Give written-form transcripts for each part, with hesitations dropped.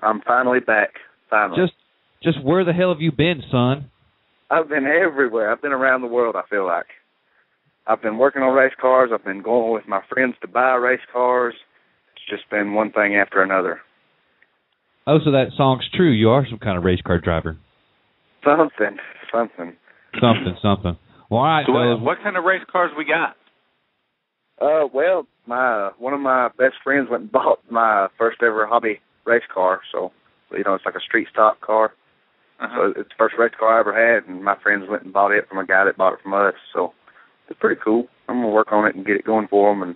I'm finally back. Finally. Just where the hell have you been, son? I've been everywhere. I've been around the world, I feel like. I've been working on race cars. I've been going with my friends to buy race cars. It's just been one thing after another. Oh, so that song's true. You are some kind of race car driver. Something. Well, all right, so what kind of race cars we got? Well, one of my best friends went and bought my first ever hobby race car. So, it's like a street stock car. So it's the first race car I ever had, and my friends went and bought it from a guy that bought it from us. So it's pretty cool. I'm going to work on it and get it going for them, and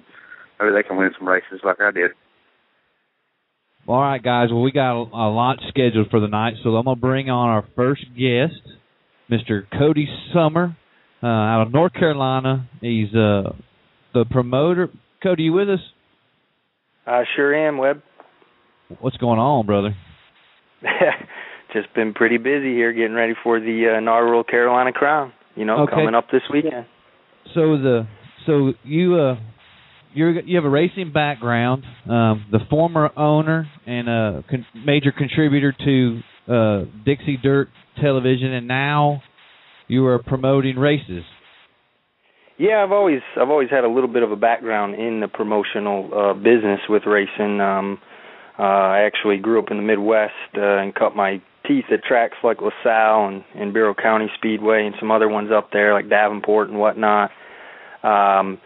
maybe they can win some races like I did. All right, guys. Well, we got a lot scheduled for the night, so I'm going to bring on our first guest, Mr. Cody Sommer, out of North Carolina. He's the promoter. Cody, you with us? I sure am, Webb. What's going on, brother? Just been pretty busy here getting ready for the inaugural Carolina Crown, coming up this weekend. So you have a racing background, the former owner and a major contributor to Dixie Dirt Television, and now you are promoting races. Yeah, I've always had a little bit of a background in the promotional business with racing. I actually grew up in the Midwest and cut my teeth at tracks like LaSalle and Bureau County Speedway and some other ones up there like Davenport and whatnot. And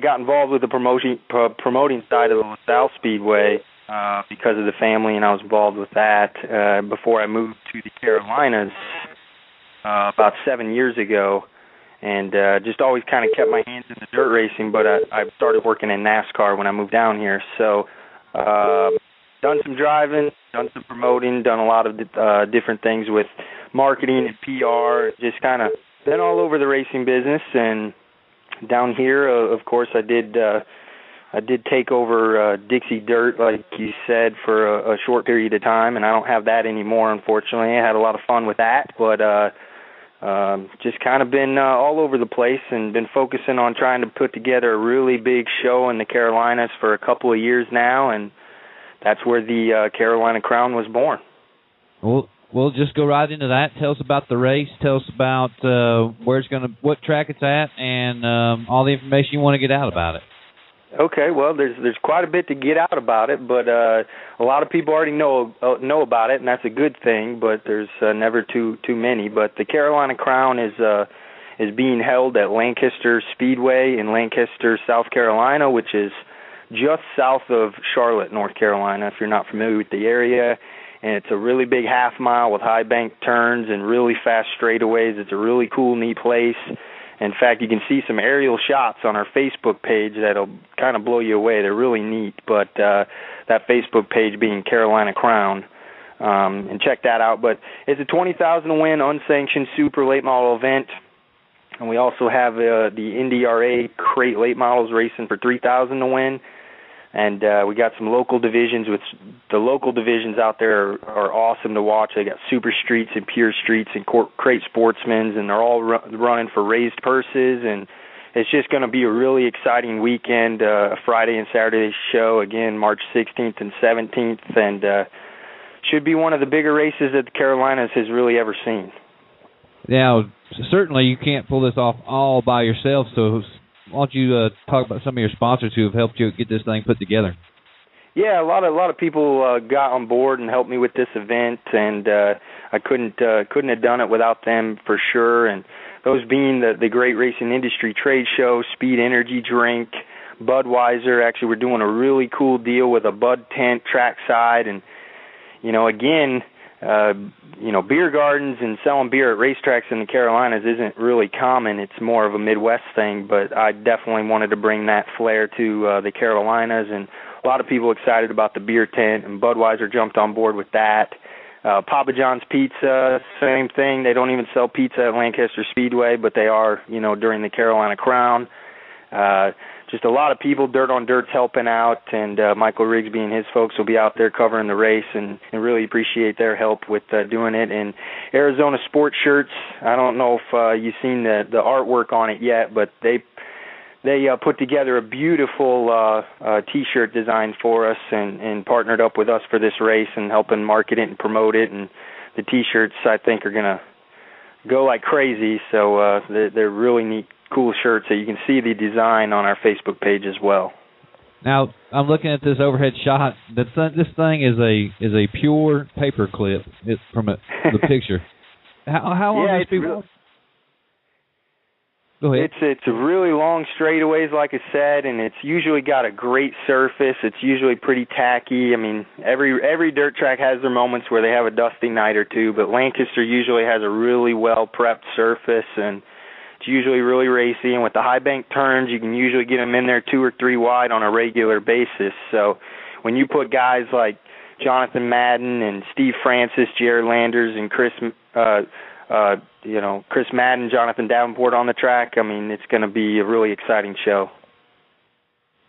got involved with the promoting side of the LaSalle Speedway because of the family, and I was involved with that before I moved to the Carolinas about 7 years ago. And just always kind of kept my hands in the dirt racing, but I started working in NASCAR when I moved down here. So done some driving, done some promoting, done a lot of different things with marketing and PR, just kind of been all over the racing business. And down here, of course, I did take over Dixie Dirt, like you said, for a short period of time, and I don't have that anymore, unfortunately. I had a lot of fun with that, but just kind of been all over the place and been focusing on trying to put together a really big show in the Carolinas for a couple of years now, and that's where the Carolina Crown was born. Well, we'll just go right into that. Tell us about the race. Tell us about what track it's at, and all the information you want to get out about it. Okay, well, there's quite a bit to get out about it, but a lot of people already know about it, and that's a good thing. But there's never too many. But the Carolina Crown is being held at Lancaster Speedway in Lancaster, South Carolina, which is just south of Charlotte, North Carolina. If you're not familiar with the area, and it's a really big half mile with high bank turns and really fast straightaways. It's a really cool, neat place. In fact, you can see some aerial shots on our Facebook page that'll kind of blow you away. They're really neat, but that Facebook page being Carolina Crown, and check that out. But it's a 20,000 to win unsanctioned super late model event, and we also have the NDRA crate late models racing for 3,000 to win. And we got some local divisions, which the local divisions out there are awesome to watch. They got Super Streets and Pure Streets and Crate Sportsmen's, and they're all running for raised purses. And it's just going to be a really exciting weekend, a Friday and Saturday show, again, March 16th and 17th. And should be one of the bigger races that the Carolinas has really ever seen. Yeah, certainly you can't pull this off all by yourself, so why don't you talk about some of your sponsors who have helped you get this thing put together? Yeah, a lot of people got on board and helped me with this event, and I couldn't have done it without them for sure. And those being the Great Racing Industry Trade Show, Speed Energy Drink, Budweiser. Actually, we're doing a really cool deal with a Bud tent trackside, and again. Beer gardens and selling beer at racetracks in the Carolinas isn't really common. It's more of a Midwest thing, but I definitely wanted to bring that flair to the Carolinas, and a lot of people excited about the beer tent, and Budweiser jumped on board with that. Papa John's Pizza, same thing. They don't even sell pizza at Lancaster Speedway, but they are, during the Carolina Crown. Just a lot of people, Dirt on Dirt's helping out, and Michael Rigsby and his folks will be out there covering the race, and really appreciate their help with doing it. And Arizona Sports Shirts, I don't know if you've seen the artwork on it yet, but they they put together a beautiful T-shirt design for us and partnered up with us for this race and helping market it and promote it. And the T-shirts, I think, are going to go like crazy. So they're really neat, cool shirts that you can see the design on our Facebook page as well. Now, I'm looking at this overhead shot. This thing is a pure paper clip from the picture. How long is this? Go ahead. It's a really long straightaways, like I said, and it's usually got a great surface. It's usually pretty tacky. I mean, every dirt track has their moments where they have a dusty night or two, but Lancaster usually has a really well-prepped surface, and it's usually really racy. And with the high bank turns, you can usually get them in there 2 or 3 wide on a regular basis. So when you put guys like Jonathan Madden and Steve Francis, Jared Landers, and Chris Madden, Jonathan Davenport on the track, I mean, it's going to be a really exciting show.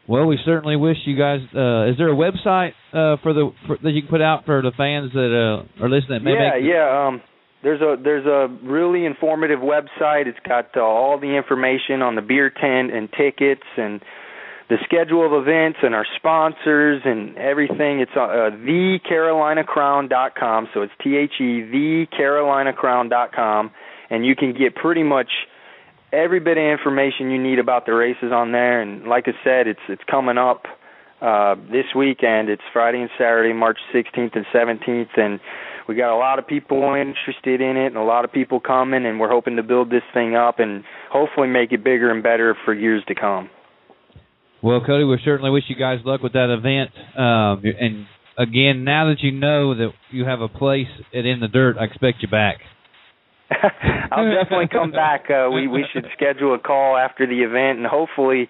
Well, we certainly wish you guys. Is there a website that you can put out for the fans that are listening? That There's a really informative website. It's got all the information on the beer tent and tickets and the schedule of events and our sponsors and everything. It's thecarolinacrown.com, so it's thecarolinacrown.com, and you can get pretty much every bit of information you need about the races on there. And like I said, it's coming up this weekend. It's Friday and Saturday, March 16th and 17th, and we got a lot of people interested in it and a lot of people coming, and we're hoping to build this thing up and hopefully make it bigger and better for years to come. Well, Cody, we certainly wish you guys luck with that event. And, again, now that you know that you have a place In the Dirt, I expect you back. I'll definitely come back. We should schedule a call after the event, and hopefully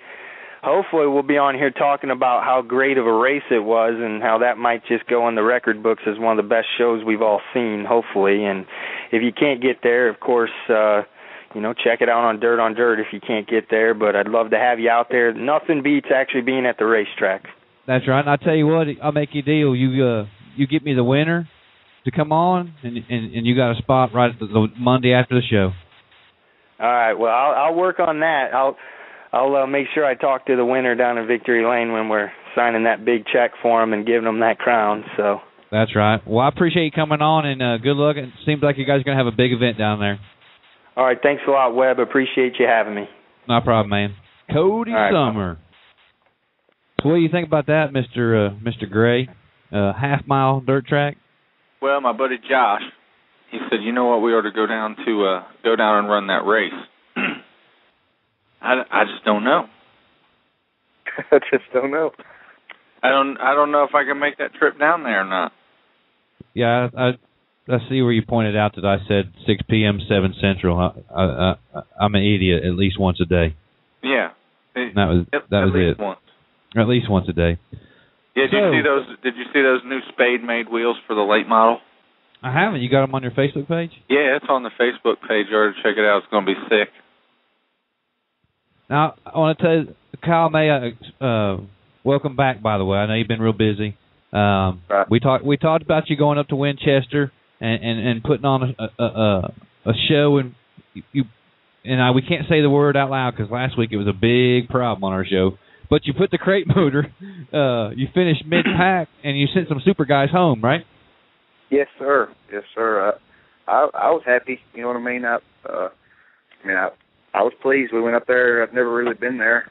we'll be on here talking about how great of a race it was and how that might just go in the record books as one of the best shows we've all seen, hopefully. And if you can't get there, of course, check it out on Dirt if you can't get there, but I'd love to have you out there. Nothing beats actually being at the racetrack. That's right. And I'll tell you what, I'll make you a deal. You get me the winner to come on, and you got a spot right the Monday after the show. All right. Well, I'll work on that. I'll make sure I talk to the winner down in Victory Lane when we're signing that big check for him and giving him that crown. So. That's right. Well, I appreciate you coming on, and good luck. It seems like you guys are going to have a big event down there. All right, thanks a lot, Webb. Appreciate you having me. No problem, man. Cody Sommer. So what do you think about that, Mr. Gray? Half-mile dirt track? Well, my buddy Josh, he said, you know what, we ought to go down and run that race. I just don't know. I just don't know. I don't know if I can make that trip down there or not. Yeah, I see where you pointed out that I said 6 p.m., 7 Central. I'm an idiot at least once a day. Yeah. That was it. Once. At least once a day. Yeah, did you see those new Spade-made wheels for the late model? I haven't. You got them on your Facebook page? Yeah, it's on the Facebook page. You ought to check it out. It's going to be sick. Now, I want to tell you, Kyle May, welcome back, by the way. I know you've been real busy. Right. We talked about you going up to Winchester and putting on a show, and we can't say the word out loud because last week it was a big problem on our show. But you put the crate motor, you finished mid-pack, and you sent some super guys home, right? Yes, sir. Yes, sir. I was happy. You know what I mean? I was pleased. We went up there. I've never really been there,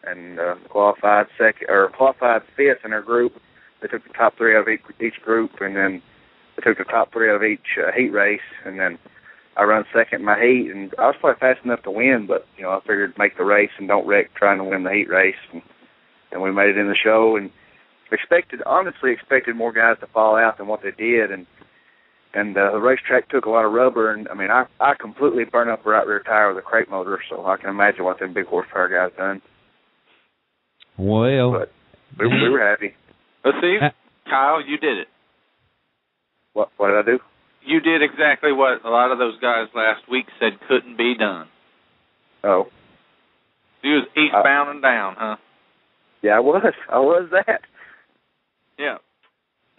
and qualified fifth in our group. They took the top 3 out of each group, and then they took the top 3 out of each heat race, and then I run second in my heat, and I was probably fast enough to win, but I figured make the race and don't wreck trying to win the heat race, and we made it in the show, and honestly expected more guys to fall out than what they did, and the racetrack took a lot of rubber, and I completely burned up the right rear tire with a crate motor, so I can imagine what them big horsepower guys done. Well, but we were happy. Let's see, Kyle, you did it. What did I do? You did exactly what a lot of those guys last week said couldn't be done. Oh. He was eastbound and down, huh? Yeah, I was that. Yeah.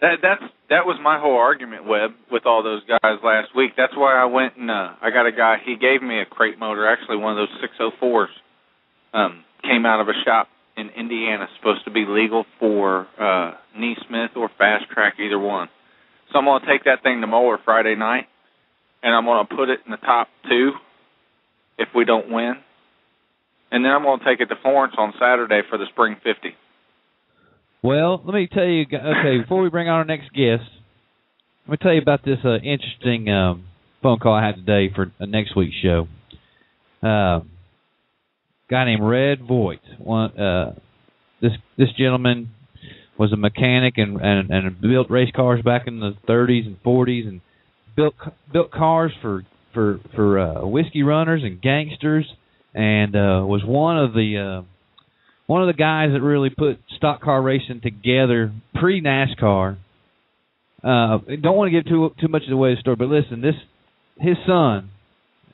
That was my whole argument, Webb, with all those guys last week. That's why I went and I got a guy, he gave me a crate motor, actually one of those 604s. came out of a shop in Indiana, supposed to be legal for knee smith or fast track, either one. So I'm going to take that thing to Mower Friday night, and I'm going to put it in the top 2 if we don't win. And then I'm going to take it to Florence on Saturday for the Spring 50. Well, let me tell you, okay, before we bring on our next guest, let me tell you about this interesting phone call I had today for next week's show. Guy named Red Voigt. This gentleman was a mechanic and built race cars back in the 30s and 40s, and built cars for whiskey runners and gangsters, and was one of the guys that really put stock car racing together pre NASCAR. Don't want to give too much away the story, but listen, his son.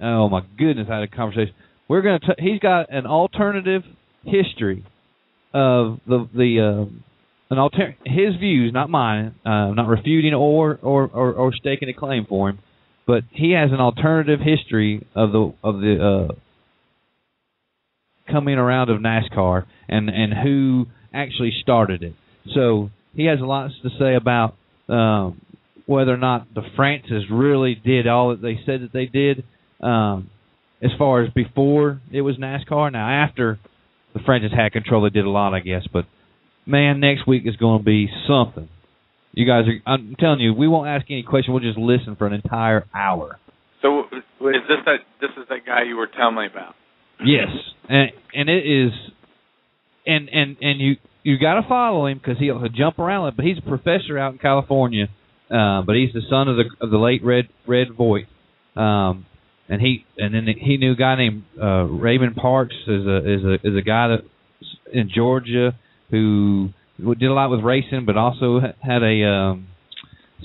Oh my goodness, I had a conversation. He's got an alternative history of his views, not mine. Not refuting or staking a claim for him, but he has an alternative history of the coming around of NASCAR and who actually started it. So he has a lot to say about whether or not the Francis really did all that they said that they did. As far as before it was NASCAR. Now, after the Francis had control, they did a lot, I guess. But, man, next week is going to be something. You guys I'm telling you, we won't ask any questions. We'll just listen for an entire hour. So is this is that guy you were telling me about? Yes. And it is, and you got to follow him because he'll jump around. But he's a professor out in California. But he's the son of the late Red Voigt. And then he knew a guy named Raymond Parks is a guy that in Georgia who did a lot with racing, but also had a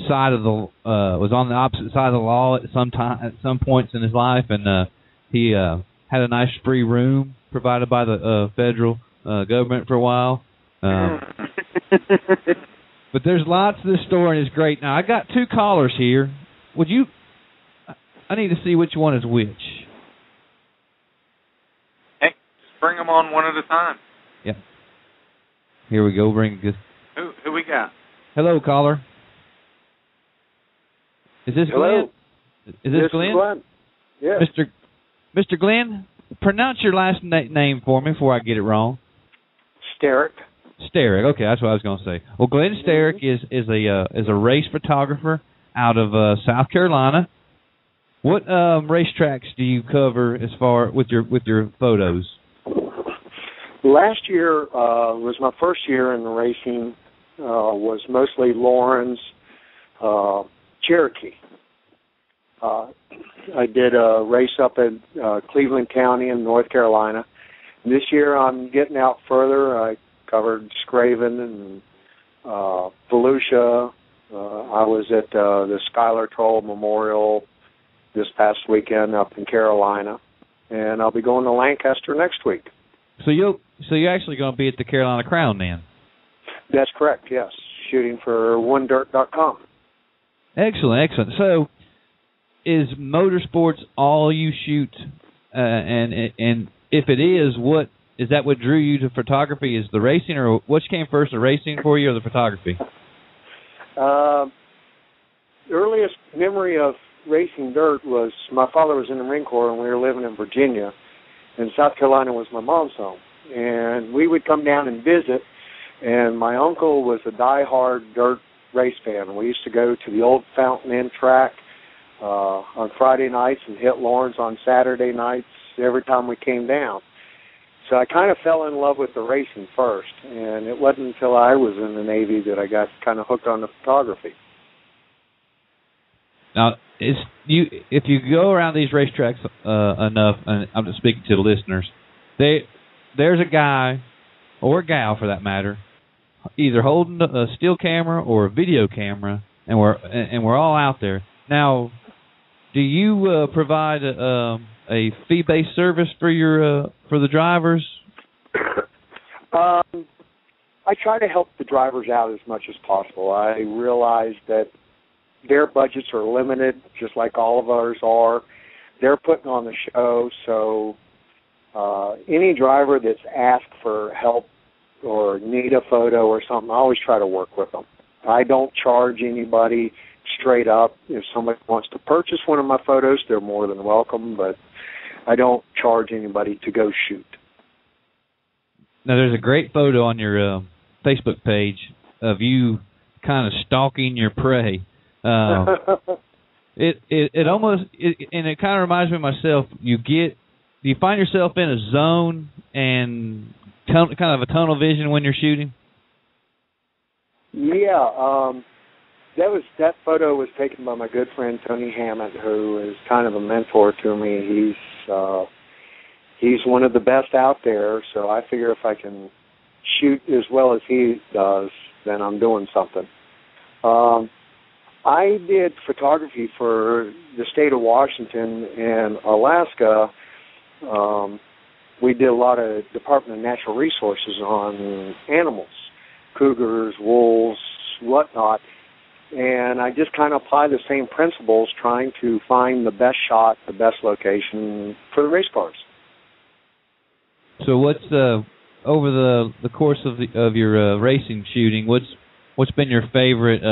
side of the was on the opposite side of the law at some points in his life, and he had a nice free room provided by the federal government for a while. But there's lots to this story, and it's great. Now I got 2 callers here. Would you? I need to see which one is which. Hey, just bring them on one at a time. Yeah. Here we go. Bring this. Who we got? Hello, caller. Is this Hello. Glenn? Is this Glenn? Glenn. Yes. Mr. Glenn, pronounce your last name for me before I get it wrong. Starek. Starek. Okay, that's what I was going to say. Well, Glenn Starek is a race photographer out of South Carolina. What racetracks do you cover as far with your photos? Last year was my first year in the racing. Was mostly Lawrence, Cherokee. I did a race up in Cleveland County in North Carolina. This year I'm getting out further. I covered Scraven and Volusia. I was at the Schuyler Troll Memorial this past weekend up in Carolina, and I'll be going to Lancaster next week. So you're actually going to be at the Carolina Crown then? That's correct. Yes, shooting for OneDirt.com. Excellent. So, is motorsports all you shoot? And if it is, what is that? What drew you to photography? Is the racing, or which came first, the racing for you, or the photography? Earliest memory of racing dirt was my father was in the Marine Corps, and we were living in Virginia, and South Carolina was my mom's home. And we would come down and visit, and my uncle was a diehard dirt race fan. We used to go to the old Fountain Inn track on Friday nights and hit Lawrence on Saturday nights every time we came down. So I kind of fell in love with the racing first, and it wasn't until I was in the Navy that I got kind of hooked on the photography. Now, if you go around these racetracks enough, and I'm just speaking to the listeners, there's a guy, or a gal for that matter, either holding a still camera or a video camera, and we're all out there. Now, do you provide a fee-based service for the drivers? I try to help the drivers out as much as possible. I realize that their budgets are limited, just like all of ours are. They're putting on the show, so any driver that's asked for help or need a photo or something, I always try to work with them. I don't charge anybody straight up. If somebody wants to purchase one of my photos, they're more than welcome, but I don't charge anybody to go shoot. Now, there's a great photo on your Facebook page of you kind of stalking your prey. It almost and it kind of reminds me of myself. Do you find yourself in a zone and kind of a tunnel vision when you're shooting? Yeah, that photo was taken by my good friend Tony Hammond, who is kind of a mentor to me. He's one of the best out there, so I figure if I can shoot as well as he does, then I'm doing something. I did photography for the state of Washington and Alaska. We did a lot of Department of Natural Resources on animals, cougars, wolves, whatnot, and I just kind of apply the same principles, trying to find the best shot, the best location for the race cars. So what's over the course of your racing shooting? What's been your favorite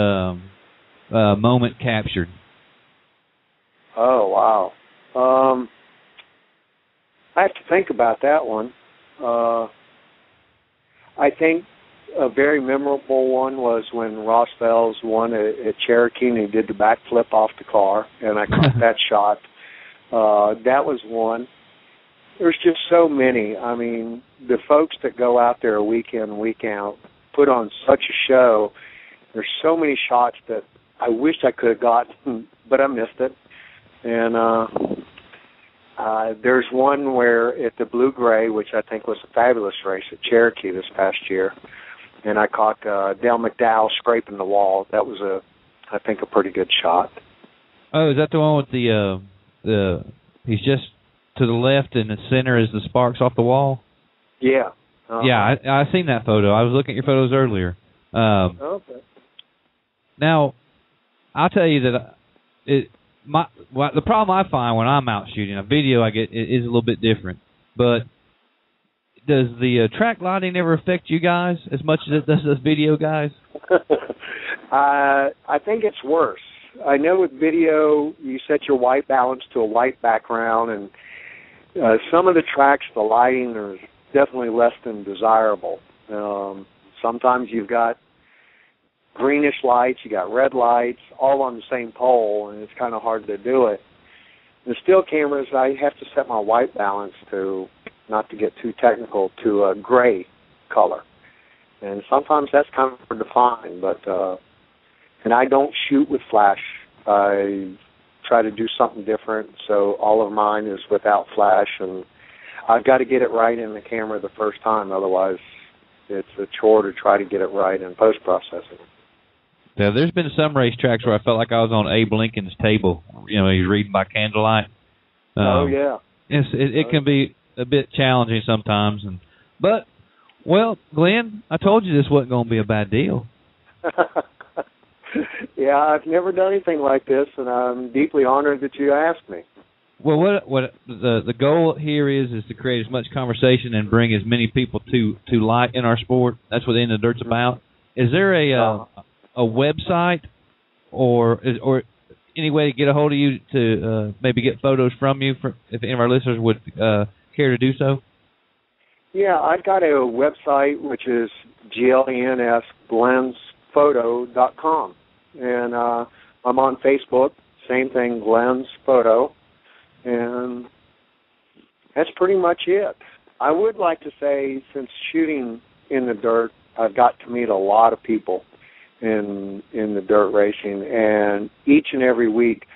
moment captured? Oh wow, I have to think about that one. I think a very memorable one was when Ross Fells won at Cherokee and he did the backflip off the car, and I caught that shot. That was one. There's just so many. I mean, the folks that go out there week in, week out, put on such a show. There's so many shots that I wish I could have gotten, but I missed it. And there's one where at the Blue Gray, which I think was a fabulous race at Cherokee this past year, and I caught Dale McDowell scraping the wall. That was I think a pretty good shot. Oh, is that the one with the he's just to the left and the center is the sparks off the wall? Yeah. Yeah, I seen that photo. I was looking at your photos earlier. Okay. Now, I'll tell you that the problem I find when I'm out shooting, a video I get is a little bit different. But does the track lighting ever affect you guys as much as it does us video guys? I think it's worse. I know with video, you set your white balance to a white background, and some of the tracks, the lighting is definitely less than desirable. Sometimes you've got greenish lights, you got red lights, all on the same pole, and it's kind of hard to do it. The still cameras, I have to set my white balance to, not to get too technical, to a gray color. And sometimes that's kind of hard to find, but and I don't shoot with flash. I try to do something different, so all of mine is without flash, and I've got to get it right in the camera the first time, otherwise it's a chore to try to get it right in post-processing. Now, there's been some racetracks where I felt like I was on Abe Lincoln's table. You know, he's reading by candlelight. Oh, yeah. It can be a bit challenging sometimes. But, Glenn, I told you this wasn't going to be a bad deal. Yeah, I've never done anything like this, and I'm deeply honored that you asked me. Well, what the goal here is to create as much conversation and bring as many people to light in our sport. That's what the End of the Dirt's about. Is there a website or any way to get a hold of you to maybe get photos from you if any of our listeners would care to do so? Yeah, I've got a website which is glensglensPhoto.com, and I'm on Facebook, same thing, Glen's Photo, and that's pretty much it. I would like to say, since shooting in the dirt, I've got to meet a lot of people in the dirt racing, and each and every week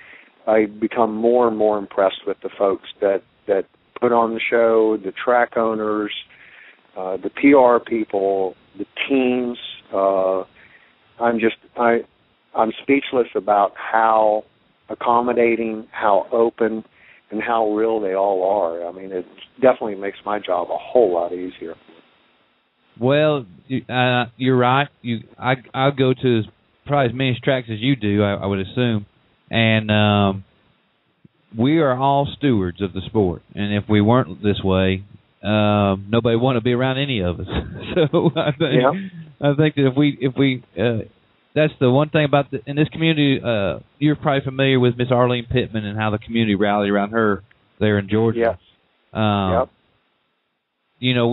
I become more and more impressed with the folks that put on the show, the track owners, the PR people, the teams. I'm speechless about how accommodating, how open, and how real they all are. I mean, it definitely makes my job a whole lot easier. Well, you're right. I go to probably as many tracks as you do, I would assume, and we are all stewards of the sport. And if we weren't this way, nobody want to be around any of us. So I think that if we that's the one thing about in this community. You're probably familiar with Miss Arlene Pittman and how the community rallied around her there in Georgia. Yes. Yep. You know,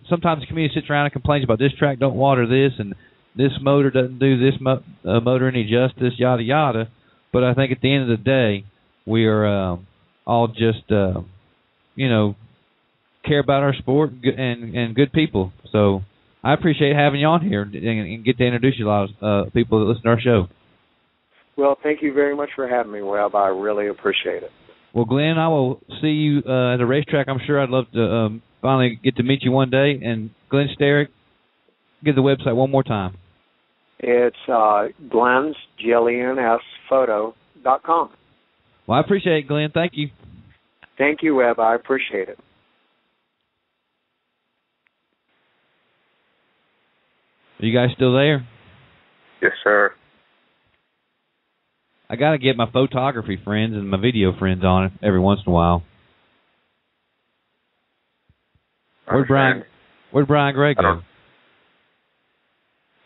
sometimes the community sits around and complains about this track don't water this and this motor doesn't do this motor any justice, yada yada. But I think at the end of the day, we are all just care about our sport and good people. So I appreciate having you on here and get to introduce you to a lot of people that listen to our show. Well, thank you very much for having me, Webb. I really appreciate it. Well, Glenn, I will see you at the racetrack. I'm sure I'd love to finally get to meet you one day. And Glen Starek, give the website one more time. It's Glen's, GLENSphoto.com. Well, I appreciate it, Glenn. Thank you. Thank you, Webb. I appreciate it. Are you guys still there? Yes, sir. I got to get my photography friends and my video friends on it every once in a while. Where'd Brian Gray go?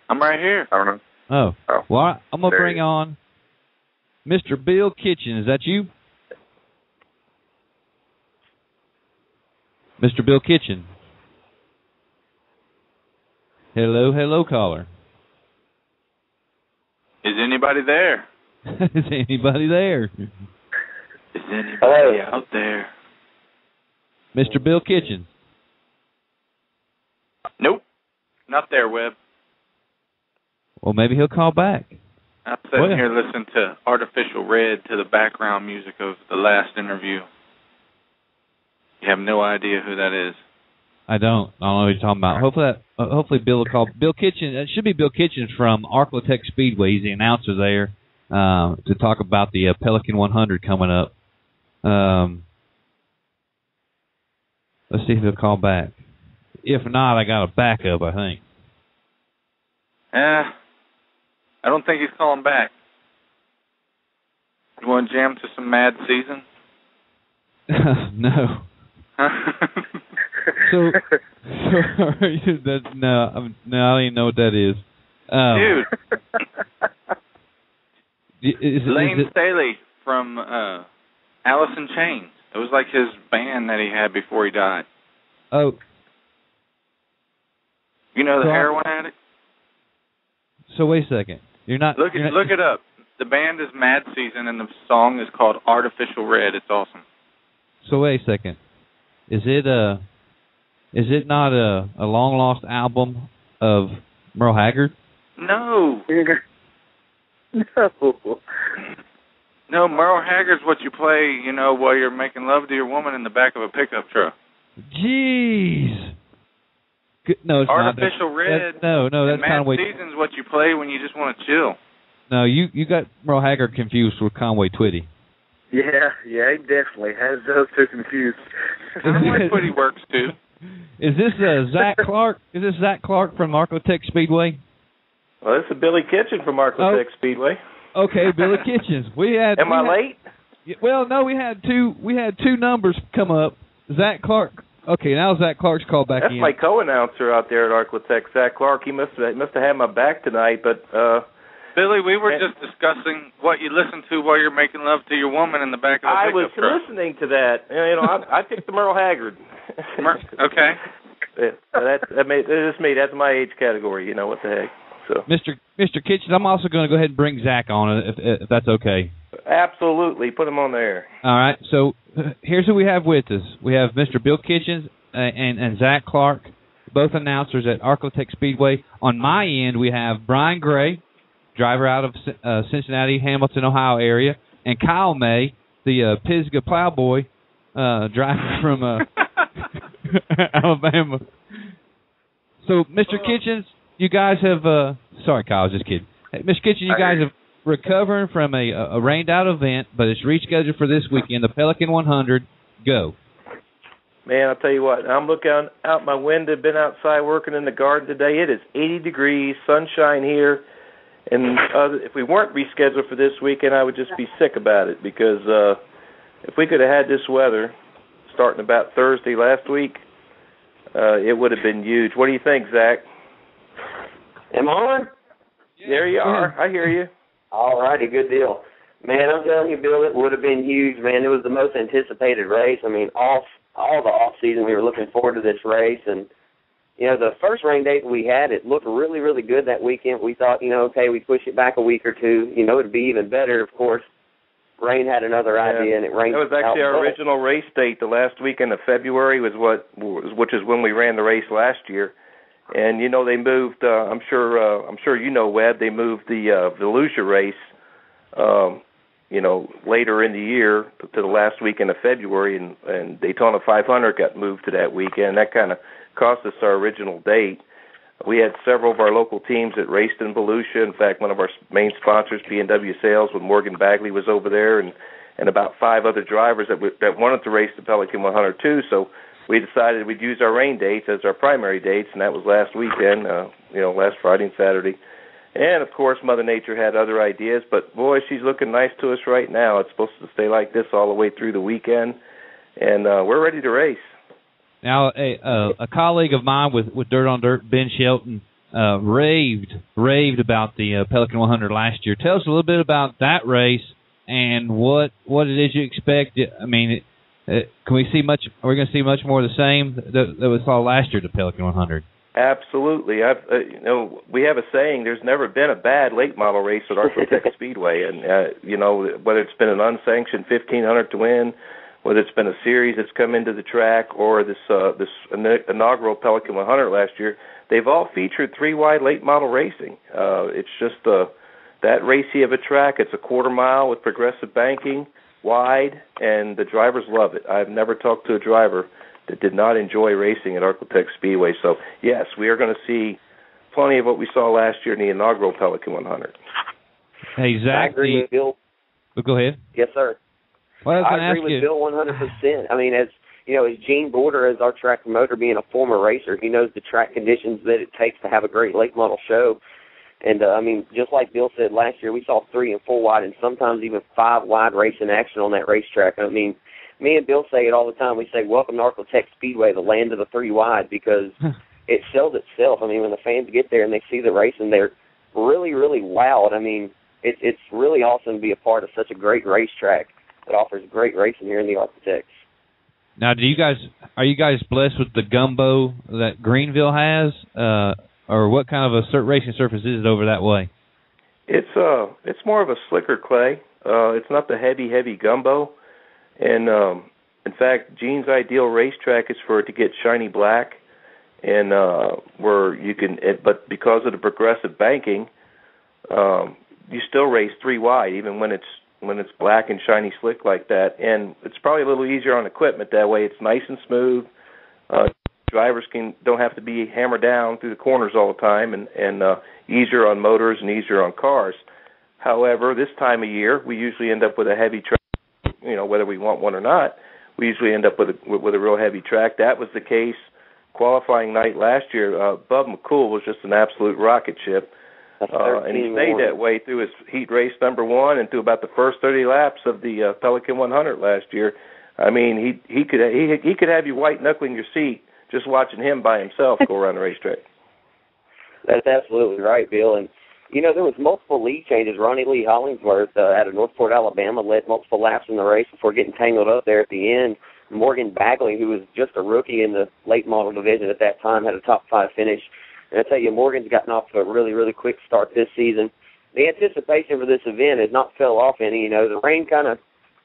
I'm right here. I don't know. Oh. Well, I'm going to bring on Mr. Bill Kitchen. Is that you? Mr. Bill Kitchen. Hello, caller. Is anybody there? Is anybody there? Is anybody out there? Mr. Bill Kitchen. Nope. Not there, Webb. Well, maybe he'll call back. I'm sitting here listening to Artificial Red to the background music of the last interview. You have no idea who that is. I don't know what you're talking about. Hopefully Bill will call. Bill Kitchen. It should be Bill Kitchen from Arclotech Speedway. He's the announcer there to talk about the Pelican 100 coming up. Let's see if he'll call back. If not, I got a backup, I think. I don't think he's calling back. You want to jam to some Mad Season? No. So no, I don't even know what that is. Dude. Lane Staley from Alice in Chains. It was like his band that he had before he died. Oh. You know the heroin addict? So wait a second. You're not... Look it up. The band is Mad Season, and the song is called Artificial Red. It's awesome. So wait a second. Is it not a long lost album of Merle Haggard? No. No, Merle Haggard's what you play, while you're making love to your woman in the back of a pickup truck. Jeez. No, it's Artificial not. Red. No, that's kind of Mad Season's what you play when you just want to chill. No, you got Merle Haggard confused with Conway Twitty. Yeah, he definitely has those two confused. Conway Twitty works too. Is this Zach Clark? Is this Zach Clark from Arclotech Speedway? Well, this is Billy Kitchen from Arclotech Speedway. Okay, Billy Kitchens. Am I late? Well, no, we had two numbers come up. Zach Clark. Okay, now Zach Clark's called back in. That's my co-announcer out there at Arclotech, Zach Clark. He must have had my back tonight, but Billy, we were just discussing what you listen to while you're making love to your woman in the back of a pickup truck. I was listening to that. I picked the Merle Haggard. Okay. That's me. That's my age category. What the heck? So, Mr. Kitchens, I'm also going to go ahead and bring Zach on if that's okay. Absolutely, put him on there. All right. So here's who we have with us. We have Mr. Bill Kitchens and Zach Clark, both announcers at Arclotech Speedway. On my end, we have Brian Gray, driver out of Cincinnati, Hamilton, Ohio area, and Kyle May, the Pisgah plowboy, driver from Alabama. So, Mr. Kitchens, you guys have... sorry, Kyle, I was just kidding. Hey, Mr. Kitchens, you guys have recovering from a rained-out event, but it's rescheduled for this weekend, the Pelican 100. Go. Man, I'll tell you what, I'm looking out my window, been outside working in the garden today. It is 80 degrees, sunshine here. And if we weren't rescheduled for this weekend, I would just be sick about it because if we could have had this weather starting about Thursday last week, it would have been huge. What do you think, Zach? Am I on? Yeah. There you are. I hear you. All righty, good deal. Man, I'm telling you, Bill, it would have been huge, man. It was the most anticipated race. I mean, all the off-season, we were looking forward to this race. And, you know, the first rain date we had, it looked really, really good that weekend. We thought, you know, okay, we push it back a week or two. You know, it would be even better, of course. Rain had another idea, and it rained. That was actually our original race date. The last weekend of February which is when we ran the race last year. And, you know, they moved, I'm sure you know, Webb, they moved the Volusia race, you know, later in the year to the last weekend of February, and Daytona 500 got moved to that weekend. That kind of cost us our original date. We had several of our local teams that raced in Volusia. In fact, one of our main sponsors, P&W Sales, with Morgan Bagley, was over there, and about 5 other drivers that wanted to race the Pelican 100 too. So we decided we'd use our rain dates as our primary dates, and that was last weekend, you know, last Friday and Saturday. And, of course, Mother Nature had other ideas, but, boy, she's looking nice to us right now. It's supposed to stay like this all the way through the weekend, and we're ready to race. Now, a colleague of mine with Dirt on Dirt, Ben Shelton, raved about the Pelican 100 last year. Tell us a little bit about that race and what it is you expect. I mean, can we see much? Are we going to see much more of the same that we saw last year at the Pelican 100? Absolutely. You know, we have a saying: there's never been a bad late model race at Arcotech Speedway, and you know, whether it's been an unsanctioned 1500 to win, whether it's been a series that's come into the track, or this inaugural Pelican 100 last year, they've all featured 3-wide late model racing. It's just that racy of a track. It's a quarter mile with progressive banking, wide, and the drivers love it. I've never talked to a driver that did not enjoy racing at Arcotech Speedway. So, yes, we are going to see plenty of what we saw last year in the inaugural Pelican 100. Hey, Zach. I agree with Bill. Go ahead. Yes, sir. Well, I agree with Bill 100%. I mean, as you know, as Gene Border, as our track promoter, being a former racer, he knows the track conditions that it takes to have a great late model show. And, I mean, just like Bill said, last year we saw 3 and 4 wide and sometimes even 5 wide racing action on that racetrack. I mean, me and Bill say it all the time. We say, welcome to Arcotech Speedway, the land of the 3 wide, because it sells itself. I mean, when the fans get there and they see the racing, they're really, really wowed. I mean, it's really awesome to be a part of such a great racetrack that offers great racing here in the Arcotechs. Now, are you guys blessed with the gumbo that Greenville has, or what kind of a racing surface is it over that way? It's more of a slicker clay. It's not the heavy gumbo, and in fact, Gene's ideal racetrack is for it to get shiny black, and where you can. But because of the progressive banking, you still race 3 wide, even when it's black and shiny slick like that. And it's probably a little easier on equipment that way. It's nice and smooth. Drivers don't have to be hammered down through the corners all the time, and easier on motors and easier on cars. However, this time of year, we usually end up with a heavy track. You know, whether we want one or not, we usually end up with a real heavy track. That was the case qualifying night last year. Bub McCool was just an absolute rocket ship. And he stayed that way through his heat race number 1 and through about the first 30 laps of the Pelican 100 last year. I mean, he could have you white knuckling your seat just watching him by himself go around the racetrack. That's absolutely right, Bill. And you know, there was multiple lead changes. Ronnie Lee Hollingsworth out of Northport, Alabama, led multiple laps in the race before getting tangled up there at the end. Morgan Bagley, who was just a rookie in the late model division at that time, had a top 5 finish. And I tell you, Morgan's gotten off to a really, really quick start this season. The anticipation for this event has not fell off any. You know, the rain kind of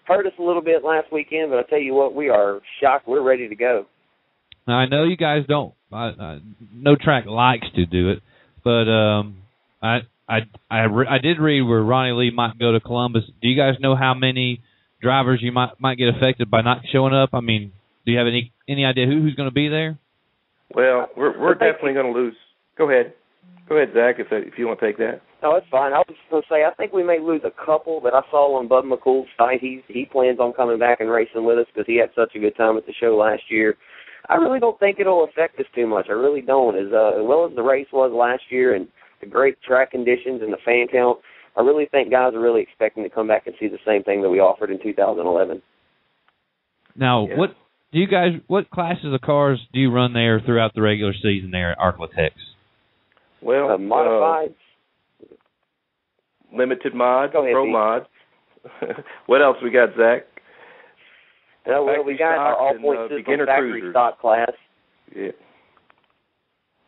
hurt us a little bit last weekend, but I tell you what, we are shocked. We're ready to go. Now, I know you guys don't. No track likes to do it, but I did read where Ronnie Lee might go to Columbus. Do you guys know how many drivers you might get affected by not showing up? I mean, do you have any idea who's going to be there? Well, we're definitely going to lose. Go ahead, Zach, if you want to take that. No, it's fine. I was just going to say, I think we may lose a couple that I saw on Bud McCool's site. He plans on coming back and racing with us because he had such a good time at the show last year. I really don't think it'll affect us too much. I really don't. As well as the race was last year and the great track conditions and the fan count, I really think guys are really expecting to come back and see the same thing that we offered in 2011. Now, yeah. Do you guys? What classes of cars do you run there throughout the regular season there at Arklatex? Well, modified, limited mod, Go ahead, pro Pete. mod. What else we got, Zach? Well, we got our all-point system factory cruisers. stock class. Yeah.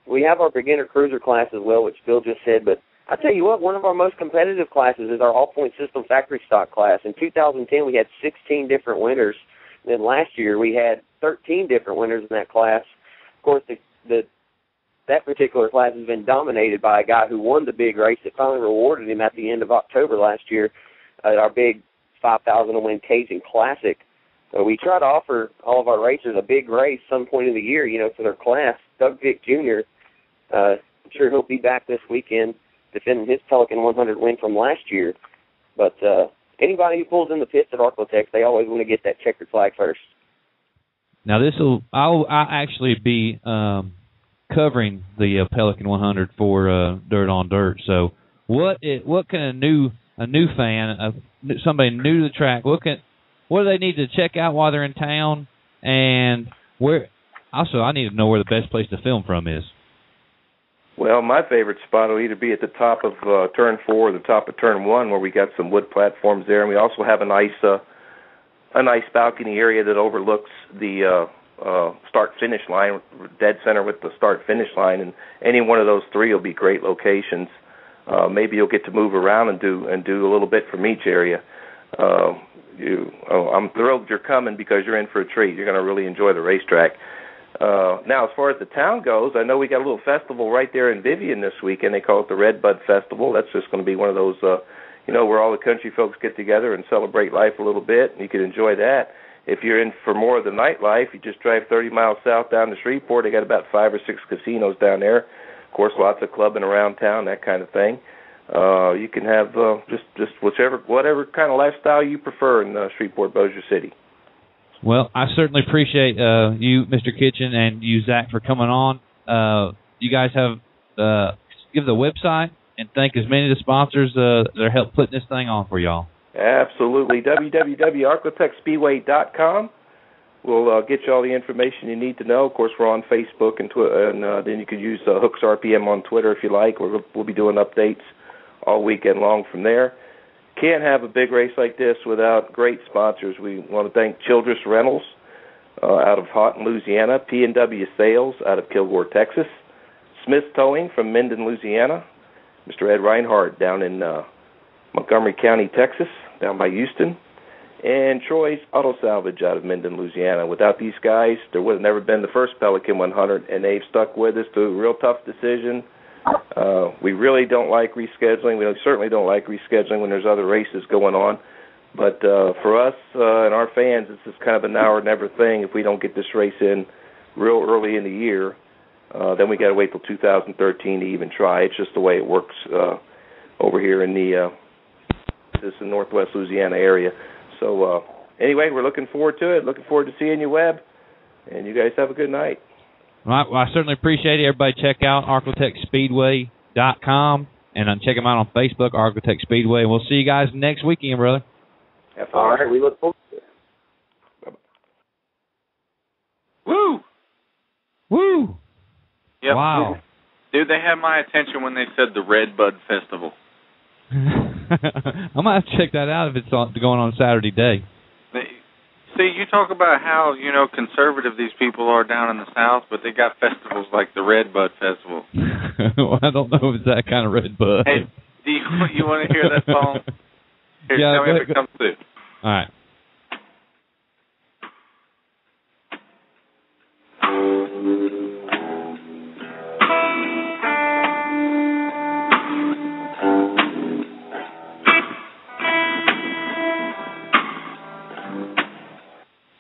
We have our beginner cruiser class as well, which Bill just said, but I tell you what, one of our most competitive classes is our all-point system factory stock class. In 2010, we had 16 different winners. Then last year, we had 13 different winners in that class. Of course, that particular class has been dominated by a guy who won the big race that finally rewarded him at the end of October last year at our big 5,000 to win Cajun Classic. So we try to offer all of our racers a big race some point in the year, for their class. Doug Vick Jr., I'm sure he'll be back this weekend defending his Pelican 100 win from last year. But anybody who pulls in the pits at Arklatex, they always want to get that checkered flag first. Now I'll actually be covering the Pelican 100 for Dirt on Dirt. So what can a new fan, somebody new to the track, what do they need to check out while they're in town, and where? Also, I need to know where the best place to film from is. Well, my favorite spot will either be at the top of Turn 4 or the top of Turn 1, where we got some wood platforms there, and we also have a nice balcony area that overlooks the start-finish line, dead center with the start-finish line, and any one of those three will be great locations. Maybe you'll get to move around and do a little bit from each area. I'm thrilled you're coming because you're in for a treat. You're going to really enjoy the racetrack. Now, as far as the town goes, I know we got a little festival right there in Vivian this weekend. They call it the Red Bud Festival. That's just going to be one of those, where all the country folks get together and celebrate life a little bit, and you can enjoy that. If you're in for more of the nightlife, you just drive 30 miles south down to Shreveport. They got about 5 or 6 casinos down there. Of course, lots of clubbing around town, that kind of thing. You can have just whatever kind of lifestyle you prefer in Shreveport, Bossier City. Well, I certainly appreciate you, Mr. Kitchen, and you, Zach, for coming on. You guys have give the website and thank as many of the sponsors that are helped putting this thing on for y'all. Absolutely. www.arklatecspeedway.com. We'll get you all the information you need to know. Of course, we're on Facebook and Twitter, and then you can use Hooks RPM on Twitter if you like. We'll be doing updates all weekend long from there. Can't have a big race like this without great sponsors. We want to thank Childress Rentals out of Houghton, Louisiana, P&W Sales out of Kilgore, Texas, Smith's Towing from Minden, Louisiana, Mr. Ed Reinhardt down in Montgomery County, Texas, down by Houston, and Troy's Auto Salvage out of Minden, Louisiana. Without these guys, there would have never been the first Pelican 100, and they've stuck with us through a real tough decision. We really don't like rescheduling. We certainly don't like rescheduling when there's other races going on. But for us and our fans, it's just kind of a now or never thing. If we don't get this race in real early in the year, then we got to wait till 2013 to even try. It's just the way it works over here in the Northwest Louisiana area. So anyway, we're looking forward to it. Looking forward to seeing you, Webb. And you guys have a good night. Well, I certainly appreciate it. Everybody check out ArklatecsSpeedway.com and check them out on Facebook, Arklatex Speedway. We'll see you guys next weekend, brother. All right, we look forward to it. Woo! Woo! Yep. Wow. Dude, they had my attention when they said the Red Bud Festival. I might have to check that out if it's going on Saturday day. See, you talk about how, conservative these people are down in the South, but they got festivals like the Red Bud Festival. Well, I don't know if it's that kind of red bud. Hey, do you want to hear that song? Here, yeah, tell me if it comes through. All right.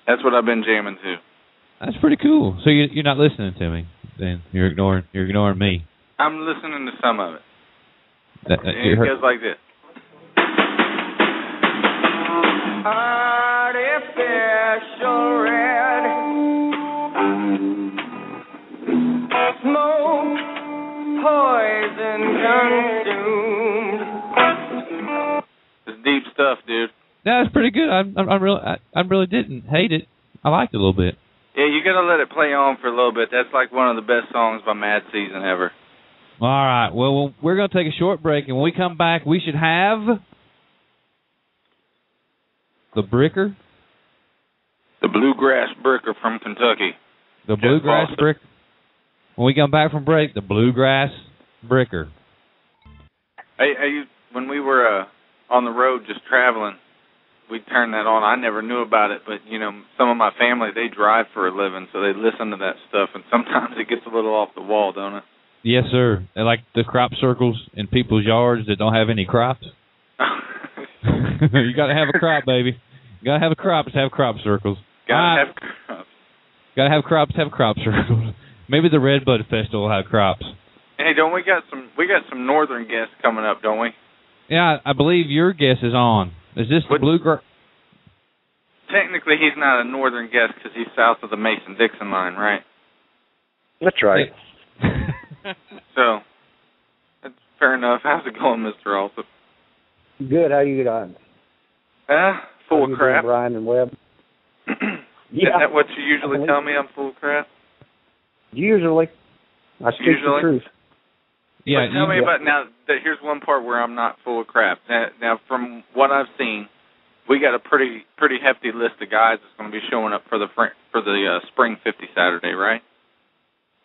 That's what I've been jamming to. That's pretty cool. So you're not listening to me, then you're ignoring me. I'm listening to some of it. It goes like this. Artificial red smoke, poison consumed. It's deep stuff, dude. That's pretty good. I really didn't hate it. I liked it a little bit. Yeah, you got to let it play on for a little bit. That's like one of the best songs by Mad Season ever. All right. Well, we're going to take a short break, and when we come back, we should have the Bricker. The Bluegrass Bricker from Kentucky. The Bluegrass Bricker. When we come back from break, the Bluegrass Bricker. Hey, when we were on the road just traveling, we'd turn that on. I never knew about it, but, some of my family, they drive for a living, so they listen to that stuff, and sometimes it gets a little off the wall, don't it? Yes, sir. They like the crop circles in people's yards that don't have any crops. You got to have a crop, baby. You got to have a crop to have crop circles. Got to have crops. Got to have crops to have crop circles. Maybe the Redbud Festival will have crops. Hey, don't we got some northern guests coming up, don't we? Yeah, I believe your guest is on. Is this the Bluegrass? Technically, he's not a northern guest because he's south of the Mason-Dixon line, right? That's right. So, that's fair enough. How's it going, Mr. Alsip? Good. How you doing? Full of crap. Doing, Brian and Webb? Isn't that what you usually tell me? I'm full of crap? Usually. I speak the truth. Yeah. But tell me about now. Here's one part where I'm not full of crap. Now, from what I've seen, we got a pretty hefty list of guys that's going to be showing up for the Spring 50 Saturday, right?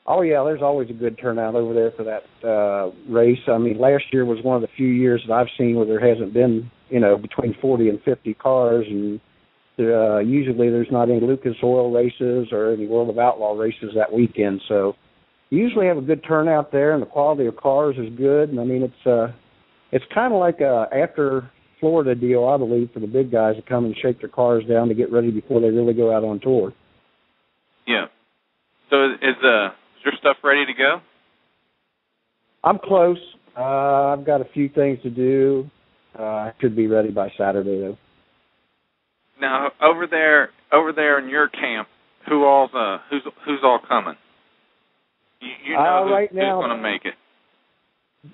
Oh, yeah, there's always a good turnout over there for that race. I mean, last year was one of the few years that I've seen where there hasn't been, between 40 and 50 cars, and usually there's not any Lucas Oil races or any World of Outlaw races that weekend. So you usually have a good turnout there, and the quality of cars is good. And, I mean, it's kind of like a after Florida deal, I believe, for the big guys to come and shake their cars down to get ready before they really go out on tour. Yeah. So is your stuff ready to go? I'm close. I've got a few things to do. I should be ready by Saturday, though. Now, over there in your camp, who's all coming? You know right who's now, going to make it?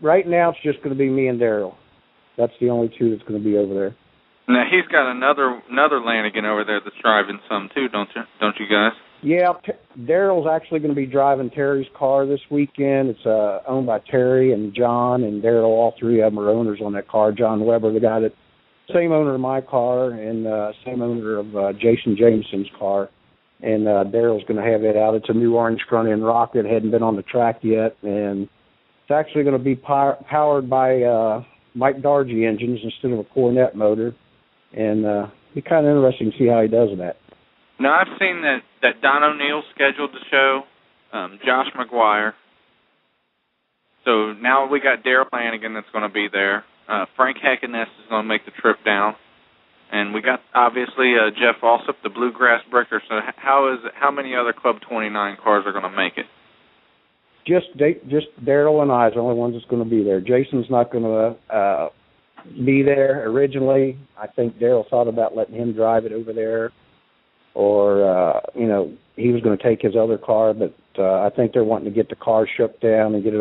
Right now, it's just going to be me and Daryl. That's the only two that's going to be over there. Now he's got another Lanigan over there that's driving some too, don't you guys? Yeah, Daryl's actually going to be driving Terry's car this weekend. It's owned by Terry and John and Daryl. All three of them are owners on that car. John Weber, the guy that same owner of my car and same owner of Jason Jameson's car. And Daryl's going to have it out. It's a new orange front-end rocket. It hadn't been on the track yet. And it's actually going to be powered by Mike Dargy engines instead of a Cornet motor. And it'll be kind of interesting to see how he does that. Now, I've seen that Don O'Neill's scheduled to show, Josh McGuire. So now we got Daryl Lanigan that's going to be there. Frank Heckeness is going to make the trip down. And we got, obviously, Jeff Alsip, the Bluegrass Bricker. So how many other Club 29 cars are going to make it? Just Daryl and I is the only ones that's going to be there. Jason's not going to be there originally. I think Daryl thought about letting him drive it over there. Or, he was going to take his other car, but I think they're wanting to get the car shook down and get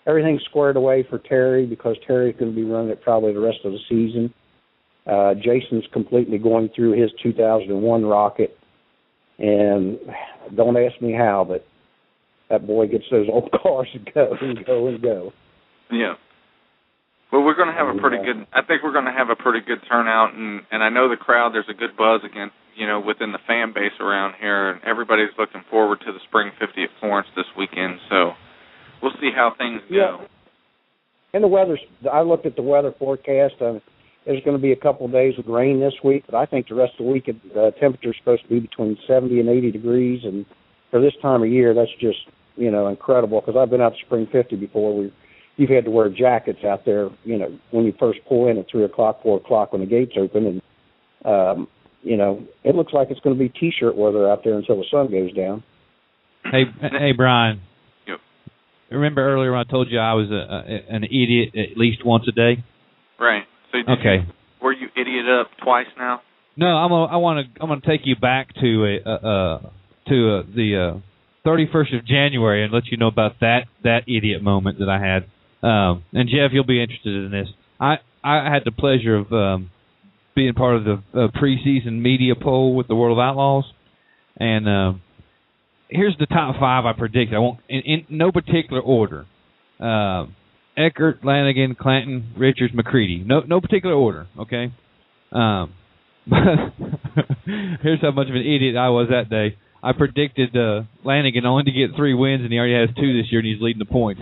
everything squared away for Terry, because Terry's going to be running it probably the rest of the season. Jason's completely going through his 2001 rocket, and don't ask me how, but that boy gets those old cars to go and go and go. Yeah. Well, we're going to have I think we're going to have a pretty good turnout, and I know the crowd, there's a good buzz again, within the fan base around here, and everybody's looking forward to the Spring 50 at Florence this weekend, so we'll see how things go. Yeah. And the weather, I looked at the weather forecast. There's going to be a couple of days of rain this week, but I think the rest of the week the temperature's supposed to be between 70 and 80 degrees, and for this time of year, that's just, incredible, because I've been out to Spring 50 before. You've had to wear jackets out there, when you first pull in at 3 o'clock, 4 o'clock when the gates open, and, it looks like it's going to be T-shirt weather out there until the sun goes down. Hey, Brian. Yep. Remember earlier when I told you I was an idiot at least once a day? Right. So were you idiot up twice now? No, I'm gonna take you back to the 31st of January and let you know about that idiot moment that I had. And Jeff, you'll be interested in this. I had the pleasure of being part of the preseason media poll with the World of Outlaws, and here's the top 5 I predict. I won't in no particular order. Eckert, Lanigan, Clanton, Richards, McCready. No particular order. Okay. Here's how much of an idiot I was that day. I predicted Lanigan only to get 3 wins, and he already has 2 this year, and he's leading the points.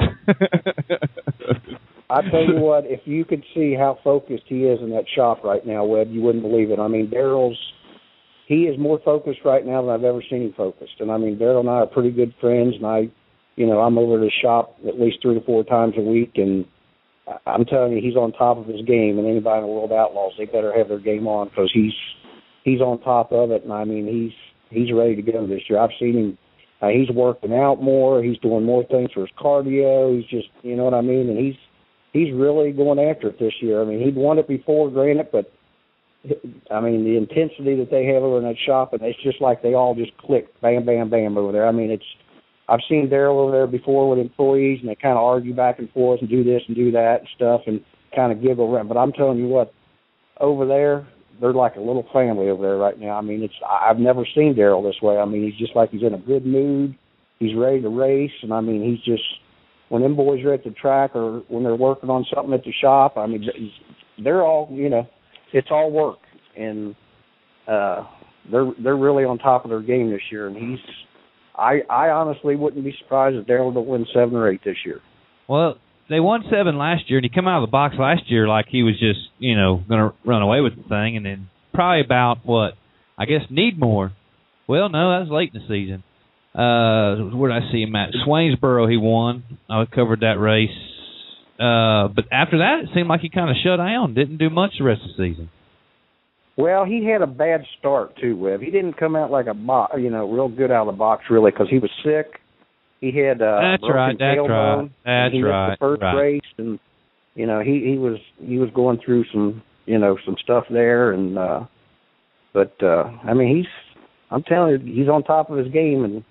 I tell you what, if you could see how focused he is in that shop right now, Webb, you wouldn't believe it. I mean, he is more focused right now than I've ever seen him focused. And I mean, Daryl and I are pretty good friends, and I'm over to the shop at least 3 to 4 times a week, and I'm telling you, he's on top of his game. And anybody in the World Outlaws, they better have their game on, because he's on top of it. And I mean, he's ready to go this year. I've seen him. He's working out more. He's doing more things for his cardio. He's just, you know what I mean? And he's really going after it this year. I mean, he'd won it before, granted, but I mean, the intensity that they have over in that shop, and it's just like they all just click, bam, bam, bam over there. I mean, I've seen Daryl over there before with employees, and they kind of argue back and forth and do this and do that and stuff and kind of giggle around. But I'm telling you what, over there, they're like a little family over there right now. I mean, I've never seen Daryl this way. I mean, he's just like he's in a good mood. He's ready to race, and I mean, he's just, when them boys are at the track or when they're working on something at the shop, I mean, they're all, it's all work, and they're really on top of their game this year. And I honestly wouldn't be surprised if Daryl don't win 7 or 8 this year. Well, they won 7 last year, and he came out of the box last year like he was just, going to run away with the thing, and then probably about, need more. Well, no, that was late in the season. Where did I see him at? Swainsboro he won. I covered that race. But after that, it seemed like he kind of shut down, didn't do much the rest of the season. Well, he had a bad start, too, Webb. He didn't come out like real good out of the box, really, because he was sick. He had broken tailbone. He missed the first race, and he was going through some stuff there, and I mean, I'm telling you, he's on top of his game. And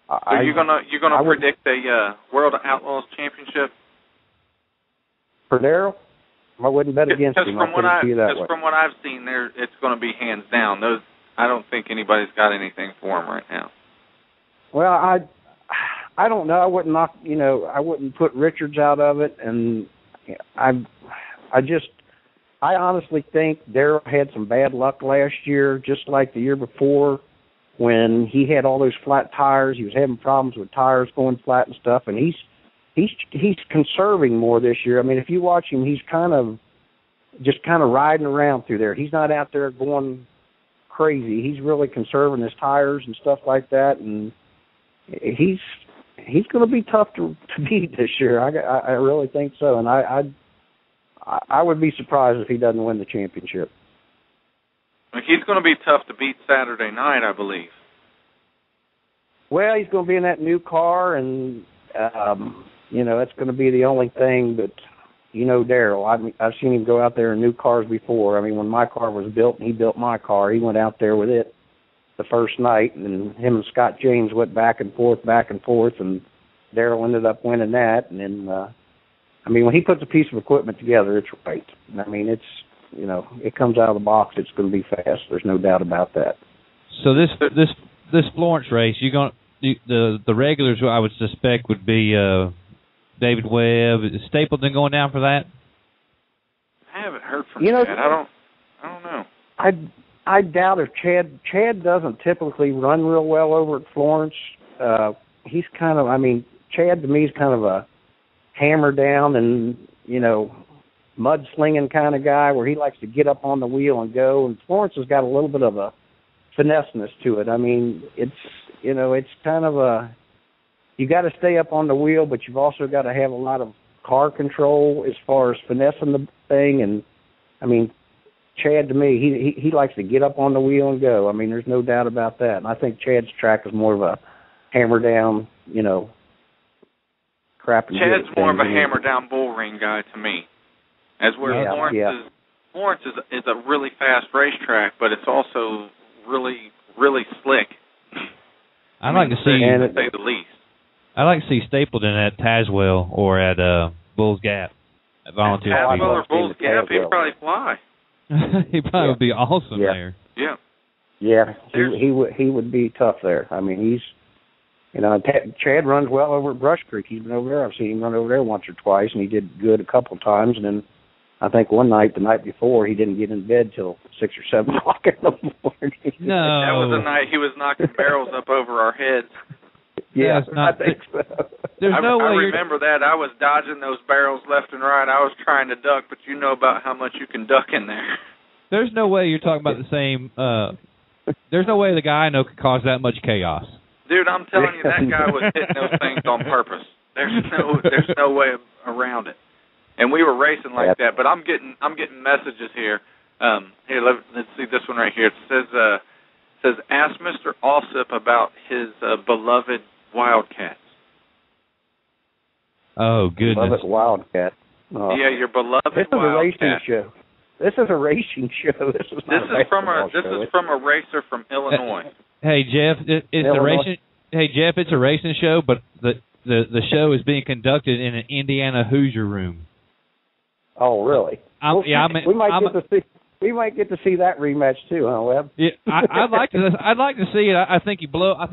so you're gonna predict a World Outlaws Championship for Daryl? I wouldn't bet against him. From what I've seen, it's going to be hands down. I don't think anybody's got anything for him right now. Well, I don't know. I wouldn't I wouldn't put Richards out of it, and I honestly think Daryl had some bad luck last year, just like the year before, when he had all those flat tires. He was having problems with tires going flat and stuff, and he's conserving more this year. I mean, if you watch him, he's kind of riding around through there. He's not out there going crazy. He's really conserving his tires and stuff like that, and he's going to be tough to beat this year. I really think so, and I would be surprised if he doesn't win the championship. He's going to be tough to beat Saturday night, I believe. Well, he's going to be in that new car, and that's going to be the only thing. But Daryl, I've seen him go out there in new cars before. I mean, when my car was built and he built my car, he went out there with it the first night, and him and Scott James went back and forth, and Daryl ended up winning that. And then, when he puts a piece of equipment together, it's right. I mean, it's, it comes out of the box, it's going to be fast. There's no doubt about that. So this Florence race, the regulars, I would suspect, would be David Webb. Is Stapleton going down for that? I haven't heard from Chad. I don't know. I doubt if Chad doesn't typically run real well over at Florence. He's kind of, Chad to me is kind of a hammer down and, mud-slinging kind of guy where he likes to get up on the wheel and go. And Florence has got a little bit of a finesse-ness to it. I mean, it's kind of you got to stay up on the wheel, but you've also got to have a lot of car control as far as finessing the thing. And, Chad, to me, he likes to get up on the wheel and go. There's no doubt about that. And I think Chad's track is more of a hammer-down, crap and Chad's more of a hammer-down bull ring guy to me. Florence is a really fast racetrack, but it's also really, really slick. I'd like to say the least. I'd like to see Stapleton at Tazewell or at Bulls Gap at Volunteer. Tazewell or Bulls Gap, he'd probably fly. He probably would be awesome there. Yeah. Yeah, he would be tough there. You know, Chad runs well over at Brush Creek. He's been over there. I've seen him run over there once or twice, and he did good a couple of times. And then I think one night, the night before, he didn't get in bed till 6 or 7 o'clock in the morning. No. That was the night he was knocking barrels up over our heads. Yeah, I think so. There's no way I remember that. I was dodging those barrels left and right. I was trying to duck, but you know about how much you can duck in there. There's no way you're talking about the same. There's no way the guy I know could cause that much chaos. Dude, I'm telling you, that guy was hitting those things on purpose. There's no way around it. And we were racing like that. But I'm getting messages here. Here, let's see this one right here. It says ask Mr. Alsip about his beloved Wildcats. Oh goodness, beloved Wildcat. Yeah, your beloved This is Wildcat. a racing show. This is a racing show. This is from a racer from Illinois. Hey Jeff, it's a racing. Hey Jeff, it's a racing show, but the show is being conducted in an Indiana Hoosier room. Oh really? We might get to see that rematch too, huh, Webb? Yeah, I'd like to see it. I think you blow us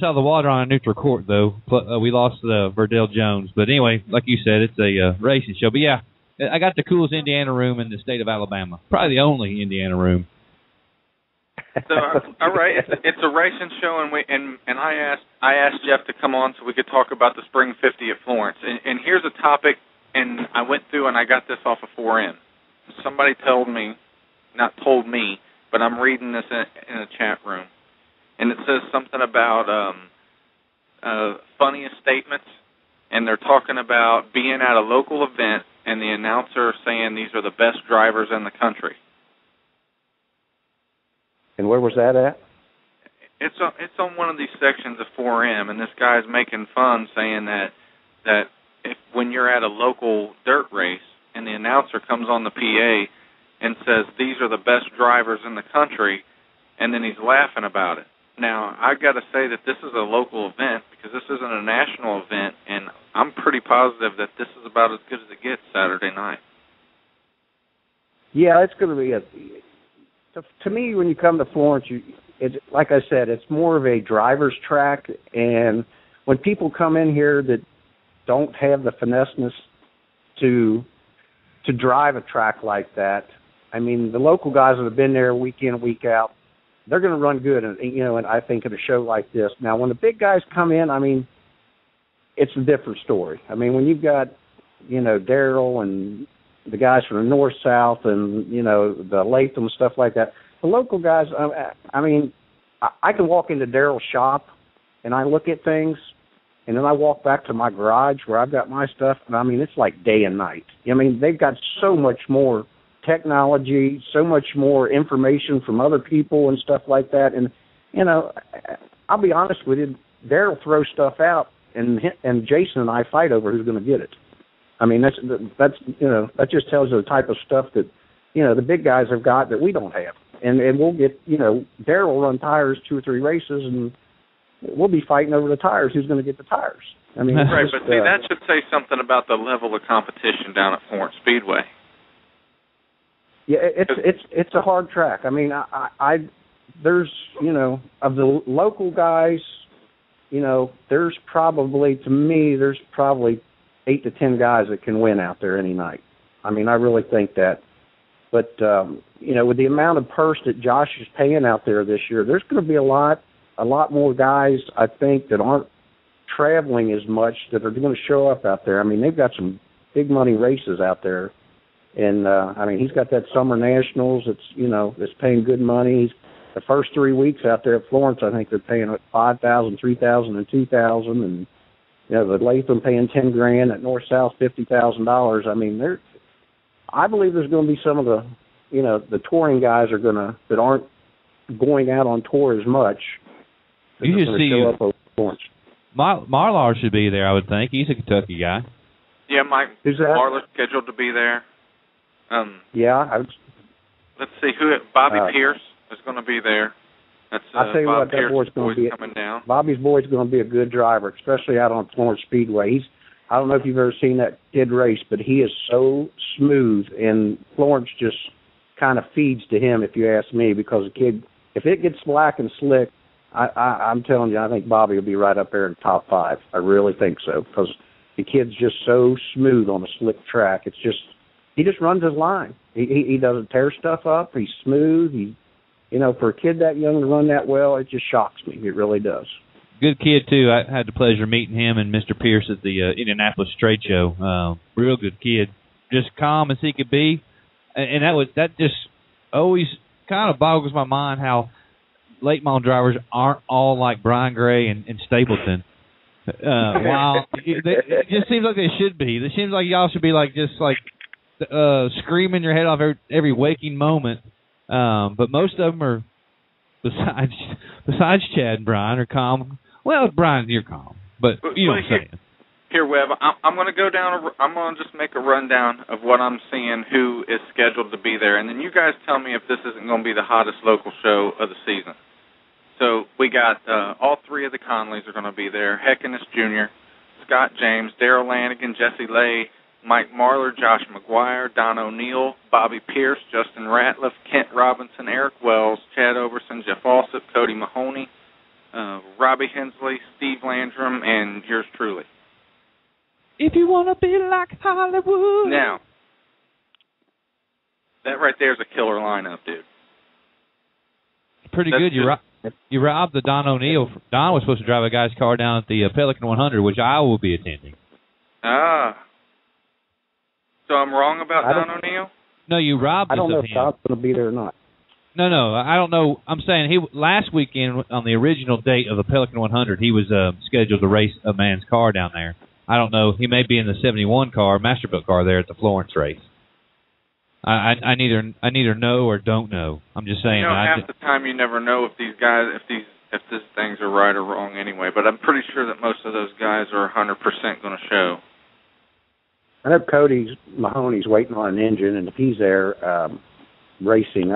out of the water on a neutral court, though. We lost Verdell Jones, but anyway, like you said, it's a racing show. But yeah, I got the coolest Indiana room in the state of Alabama, probably the only Indiana room. So all right, it's a racing show, and I asked Jeff to come on so we could talk about the Spring 50 at Florence. And here's a topic, and I went through and I got this off of 4M. Somebody not told me, but I'm reading this in a chat room, and it says something about funniest statements, and they're talking about being at a local event and the announcer saying these are the best drivers in the country. And where was that at? It's on one of these sections of 4M, and this guy's making fun, saying that if when you're at a local dirt race and the announcer comes on the PA and says, these are the best drivers in the country, and then he's laughing about it. Now, I've got to say that this is a local event because this isn't a national event, and I'm pretty positive that this is about as good as it gets Saturday night. Yeah, it's going to be to me, when you come to Florence, like I said, it's more of a driver's track, and when people come in here that don't have the fineness to drive a track like that, I mean, the local guys that have been there week in, week out, they're going to run good, and I think at a show like this. Now, when the big guys come in, I mean, it's a different story. I mean, when you've got, Darrell and the guys from the north, south, and, the Latham, stuff like that, the local guys, I mean, I can walk into Darrell's shop, and I look at things, and then I walk back to my garage where I've got my stuff, and, I mean, it's like day and night. I mean, they've got so much more technology, so much more information from other people and stuff like that. And, I'll be honest with you, Darrell throws stuff out, and Jason and I fight over who's going to get it. I mean, that's that just tells you the type of stuff that, the big guys have got that we don't have. And we'll get, Darrell will run tires 2 or 3 races, and we'll be fighting over the tires. Who's going to get the tires? I mean, right, but see, that should say something about the level of competition down at Florence Speedway. Yeah, it's a hard track. I mean, I there's of the local guys, there's probably 8 to 10 guys that can win out there any night. I mean, I really think that. But with the amount of purse that Josh is paying out there this year, there's going to be a lot more guys, I think, that aren't traveling as much that are going to show up out there. I mean, they've got some big money races out there. And, I mean, he's got that Sommer Nationals that's paying good money. The first 3 weeks out there at Florence, I think they're paying $5,000, $3,000, and $2,000. And, the Latham paying $10,000, at North-South $50,000. I mean, I believe there's going to be some of the, the touring guys that aren't going out on tour as much. You should see show up over Florence. Marlar should be there, I would think. He's a Kentucky guy. Yeah, Mike. Who's that? Marlar's scheduled to be there. Let's see Bobby Pierce is going to be there. That's I'll tell you Bob what, that boy's going to be coming down. Bobby's boy's going to be a good driver, especially out on Florence Speedway. I don't know if you've ever seen that kid race, but he is so smooth, and Florence just kind of feeds to him, if you ask me, because the kid, if it gets black and slick, I'm telling you, I think Bobby will be right up there in the top 5. I really think so, because the kid's just so smooth on a slick track. It's just, he just runs his line. He doesn't tear stuff up. He's smooth. For a kid that young to run that well, it just shocks me. It really does. Good kid, too. I had the pleasure of meeting him and Mr. Pierce at the Indianapolis Trade Show. Real good kid. Just calm as he could be. And that just always kind of boggles my mind how late model drivers aren't all like Brian Gray and Stapleton. Wow. It just seems like they should be. It seems like y'all should be screaming your head off every waking moment. But most of them are, besides Chad and Brian, are calm. Well, Brian, you're calm, but you know what I'm saying. Here, Webb, I'm going to go down. I'm going to just make a rundown of what I'm seeing, who is scheduled to be there, and then you guys tell me if this isn't going to be the hottest local show of the season. So we got all 3 of the Conleys are going to be there: Heckenus Jr., Scott James, Darrell Lanigan, Jesse Lay, Mike Marlar, Josh McGuire, Don O'Neill, Bobby Pierce, Justin Ratliff, Kent Robinson, Eric Wells, Chad Overson, Jeff Alsip, Cody Mahoney, Robbie Hensley, Steve Landrum, and yours truly. If you want to be like Hollywood. Now, that right there is a killer lineup, dude. Pretty good. You robbed the Don O'Neill. Don was supposed to drive a guy's car down at the Pelican 100, which I will be attending. So I'm wrong about Don O'Neill? No, you robbed us of him. I don't know if Don's going to be there or not. No, I don't know. I'm saying last weekend on the original date of the Pelican 100, he was scheduled to race a man's car down there. I don't know. He may be in the 71 car, Masterbuilt car there at the Florence race. I neither know or don't know. I'm just saying. Half the time you never know if these guys, if these things are right or wrong anyway. But I'm pretty sure that most of those guys are 100% going to show. I know Mahoney's waiting on an engine, and if he's there racing,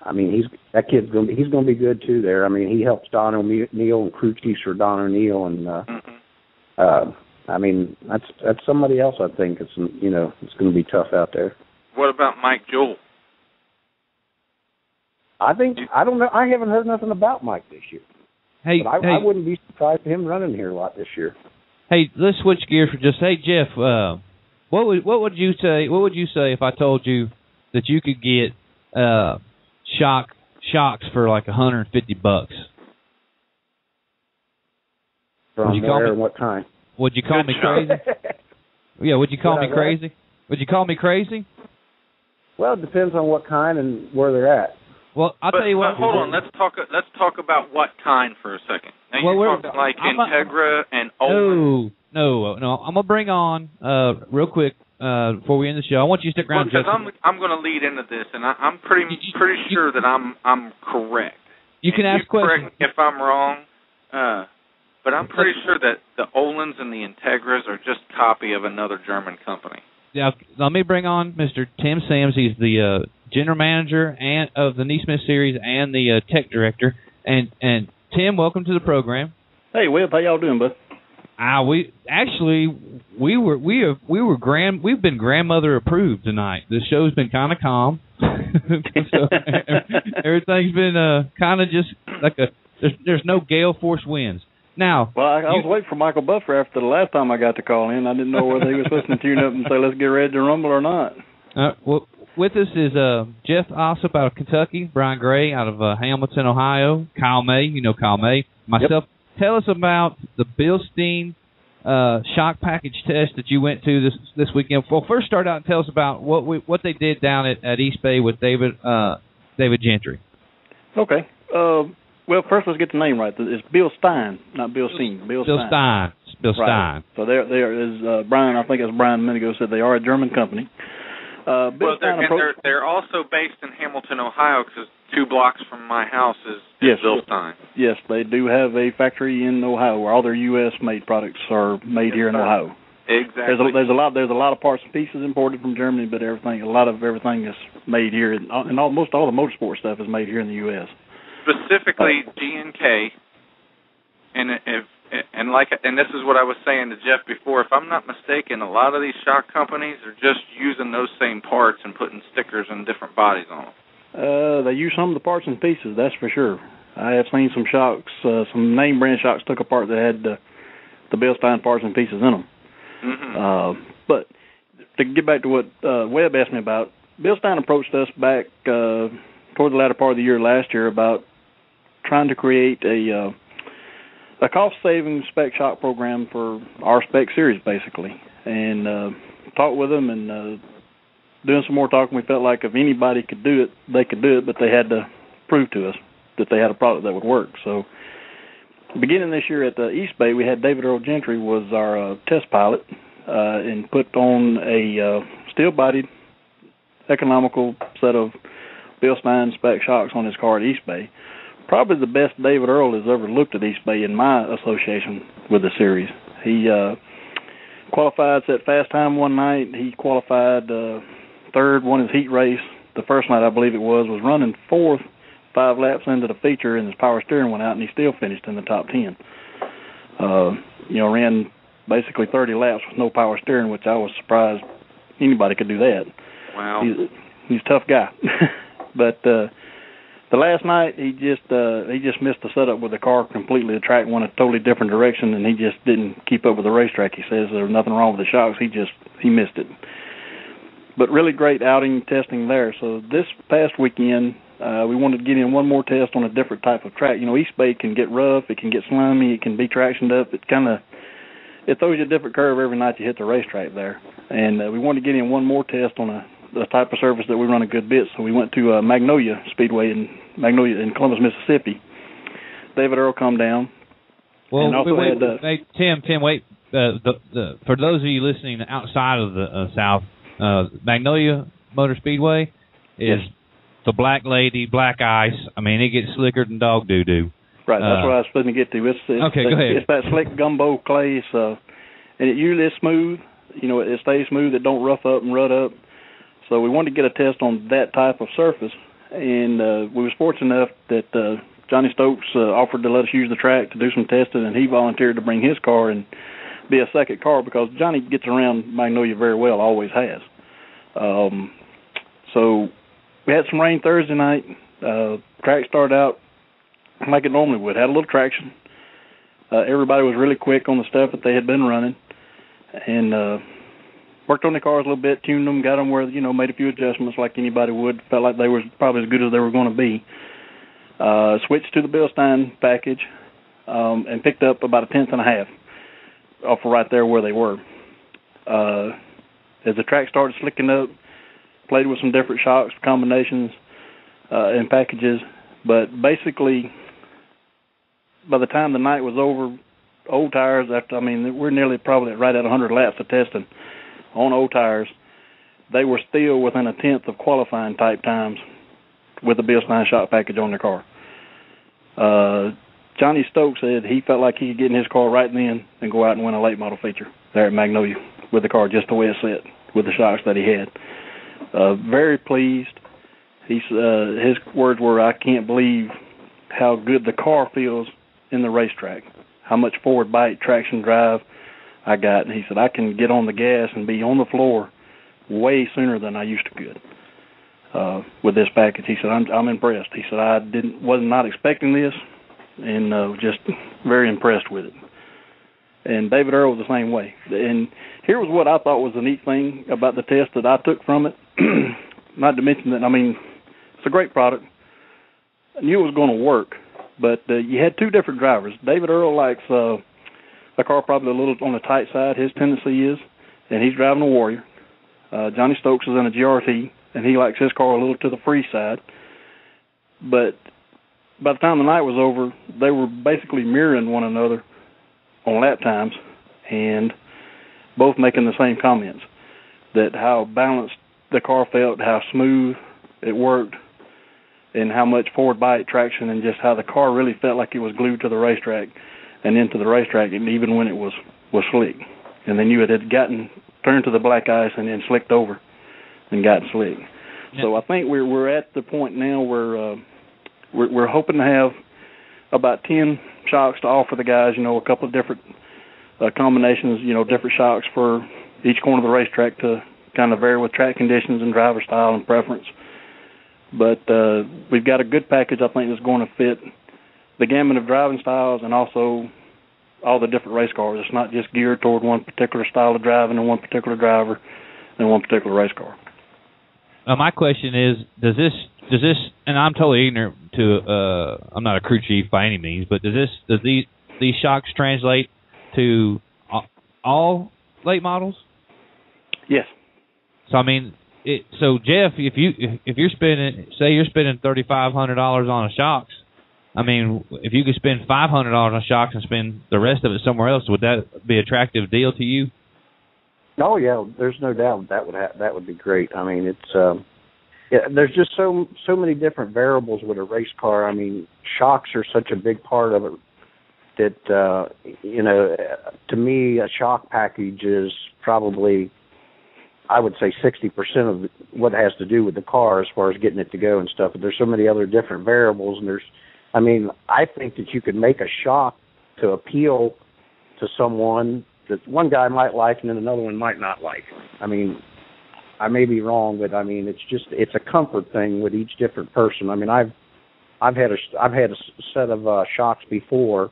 I mean, he's going to be good too there. I mean, he helps Don O'Neill and crew chiefs for Don O'Neill, and I mean, that's somebody else. I think it's going to be tough out there. What about Mike Jewell? I don't know. I haven't heard nothing about Mike this year. Hey, I wouldn't be surprised for him running here a lot this year. Hey, let's switch gears for just. Hey, Jeff, what would you say? What would you say if I told you that you could get shocks for like $150? From where and what kind? Would you call me crazy? Yeah, would you call me crazy? Would you call me crazy? Well, it depends on what kind and where they're at. Well, I'll tell you what. Hold on, let's talk about what kind for a second. Now you're talking like Integra and Olin. No. I'm gonna bring on real quick before we end the show. I want you to stick around. Because I'm going to lead into this, and I'm pretty sure that I'm correct. You can ask questions. Correct me if I'm wrong, but I'm pretty sure that the Olins and the Integras are just a copy of another German company. Yeah, let me bring on Mr. Tim Sims. He's the general manager of the NeSmith Series and the tech director. And Tim, welcome to the program. Hey, Webb, how y'all doing, bud? We've been grandmother approved tonight. The show's been kind of calm. So everything's been kind of just like there's no gale force winds. Now, well, I was waiting for Michael Buffer after the last time I got to call in. I didn't know whether he was supposed to tune up and say, let's get ready to rumble or not. Well, with us is Jeff Alsip out of Kentucky, Brian Gray out of Hamilton, Ohio, Kyle May, Kyle May, myself. Yep. Tell us about the Bilstein shock package test that you went to this weekend. Well, first start out and tell us about what they did down at East Bay with David Gentry. Okay. Well, first let's get the name right. It's Bill Stein, not Bill Steen. Bill Stein. Bill Stein. So there is Brian. I think as Brian a minute ago said, they are a German company. They're also based in Hamilton, Ohio, because 2 blocks from my house is Bill Stein. Yes, they do have a factory in Ohio where all their U.S. made products are made here in Ohio. Exactly. There's a lot of parts and pieces imported from Germany, but a lot of everything is made here, and almost all the motorsport stuff is made here in the U.S. Specifically G&K, and this is what I was saying to Jeff before. If I'm not mistaken, a lot of these shock companies are just using those same parts and putting stickers and different bodies on them. They use some of the parts and pieces, that's for sure. I have seen some shocks, some name brand shocks took apart that had the Bilstein parts and pieces in them. Mm-hmm. But to get back to what Webb asked me about, Bilstein approached us back toward the latter part of the year last year about trying to create a cost-saving spec shock program for our spec series, basically. And talked with them and doing some more talking, we felt like if anybody could do it, they could do it, but they had to prove to us that they had a product that would work. So beginning this year at the East Bay, we had David Earl Gentry was our test pilot and put on a steel-bodied, economical set of Bilstein spec shocks on his car at East Bay. Probably the best David Earl has ever looked at East Bay in my association with the series. He qualified, set fast time one night. He qualified third, won his heat race. The first night, I believe it was running fourth 5 laps into the feature, and his power steering went out, and he still finished in the top 10. Ran basically 30 laps with no power steering, which I was surprised anybody could do that. Wow. He's a tough guy. But the last night, he just missed the setup with the car completely. The track went a totally different direction, and he just didn't keep up with the racetrack. He says there was nothing wrong with the shocks. He missed it. But really great outing testing there. So this past weekend, we wanted to get in one more test on a different type of track. East Bay can get rough, it can get slimy, it can be tractioned up. It throws you a different curve every night you hit the racetrack there. And we wanted to get in one more test on a type of surface that we run a good bit. So we went to Magnolia Speedway in Columbus, Mississippi. David Earl come down. Well, wait, Tim, wait. For those of you listening outside of the South, Magnolia Motor Speedway is the black lady, black ice. I mean, it gets slicker than dog doo-doo. Right, that's what I was supposed to get to. Okay, go ahead. It's that slick gumbo clay, and it usually is smooth. It stays smooth. It don't rough up and rut up. So we wanted to get a test on that type of surface, and we was fortunate enough that Johnny Stokes offered to let us use the track to do some testing, and he volunteered to bring his car and be a second car because Johnny gets around Magnolia very well, always has. So we had some rain Thursday night. Track started out like it normally would. Had a little traction. Everybody was really quick on the stuff that they had been running, and worked on the cars a little bit, tuned them, got them where, made a few adjustments like anybody would. Felt like they were probably as good as they were going to be. Switched to the Bilstein package and picked up about 1.5 tenths off of right there where they were. As the track started slicking up, played with some different shocks, combinations, and packages. But basically, by the time the night was over, old tires, we're nearly probably right at 100 laps of testing on old tires. They were still within 1/10 of qualifying type times with the Bilstein shock package on their car. Johnny Stokes said he felt like he could get in his car right then and go out and win a late model feature there at Magnolia with the car just the way it's set with the shocks that he had. Very pleased. His words were, "I can't believe how good the car feels in the racetrack, how much forward bite, traction, drive I got." And he said, "I can get on the gas and be on the floor way sooner than I used to could with this package." He said, I'm impressed. He said, "I was not expecting this, and just very impressed with it." And David Earl was the same way. And here was what I thought was the neat thing about the test that I took from it. Not to mention that, it's a great product. I knew it was going to work, but you had two different drivers. David Earl likes a car probably a little on the tight side. His tendency is, and he's driving a Warrior. Johnny Stokes is in a GRT, and he likes his car a little to the free side. But by the time the night was over, they were basically mirroring one another on lap times and both making the same comments, that how balanced the car felt, how smooth it worked, and how much forward bite, traction, and just how the car really felt like it was glued to the racetrack and into the racetrack, and even when it was slick. And they knew it had turned to the black ice and then slicked over and gotten slick. Yeah. So I think we're at the point now where we're hoping to have about 10 shocks to offer the guys, a couple of different combinations, different shocks for each corner of the racetrack to kind of vary with track conditions and driver style and preference. But we've got a good package, I think, that's going to fit the gamut of driving styles and also all the different race cars. It's not just geared toward one particular style of driving and one particular driver and one particular race car. My question is, does this, and I'm totally ignorant to, I'm not a crew chief by any means, but does these shocks translate to all late models? Yes. So I mean, so Jeff, if you're spending, say you're spending $3,500 on a shocks, I mean, if you could spend $500 on shocks and spend the rest of it somewhere else, would that be an attractive deal to you? Oh yeah, there's no doubt that would be great. I mean, it's there's just so many different variables with a race car. I mean, shocks are such a big part of it that to me, a shock package is probably, I would say, 60% of what has to do with the car as far as getting it to go and stuff. But there's so many other different variables, and I think that you could make a shock to appeal to someone that one guy might like and then another one might not like. I mean, I may be wrong, but I mean, it's a comfort thing with each different person. I mean, I've had a set of shocks before,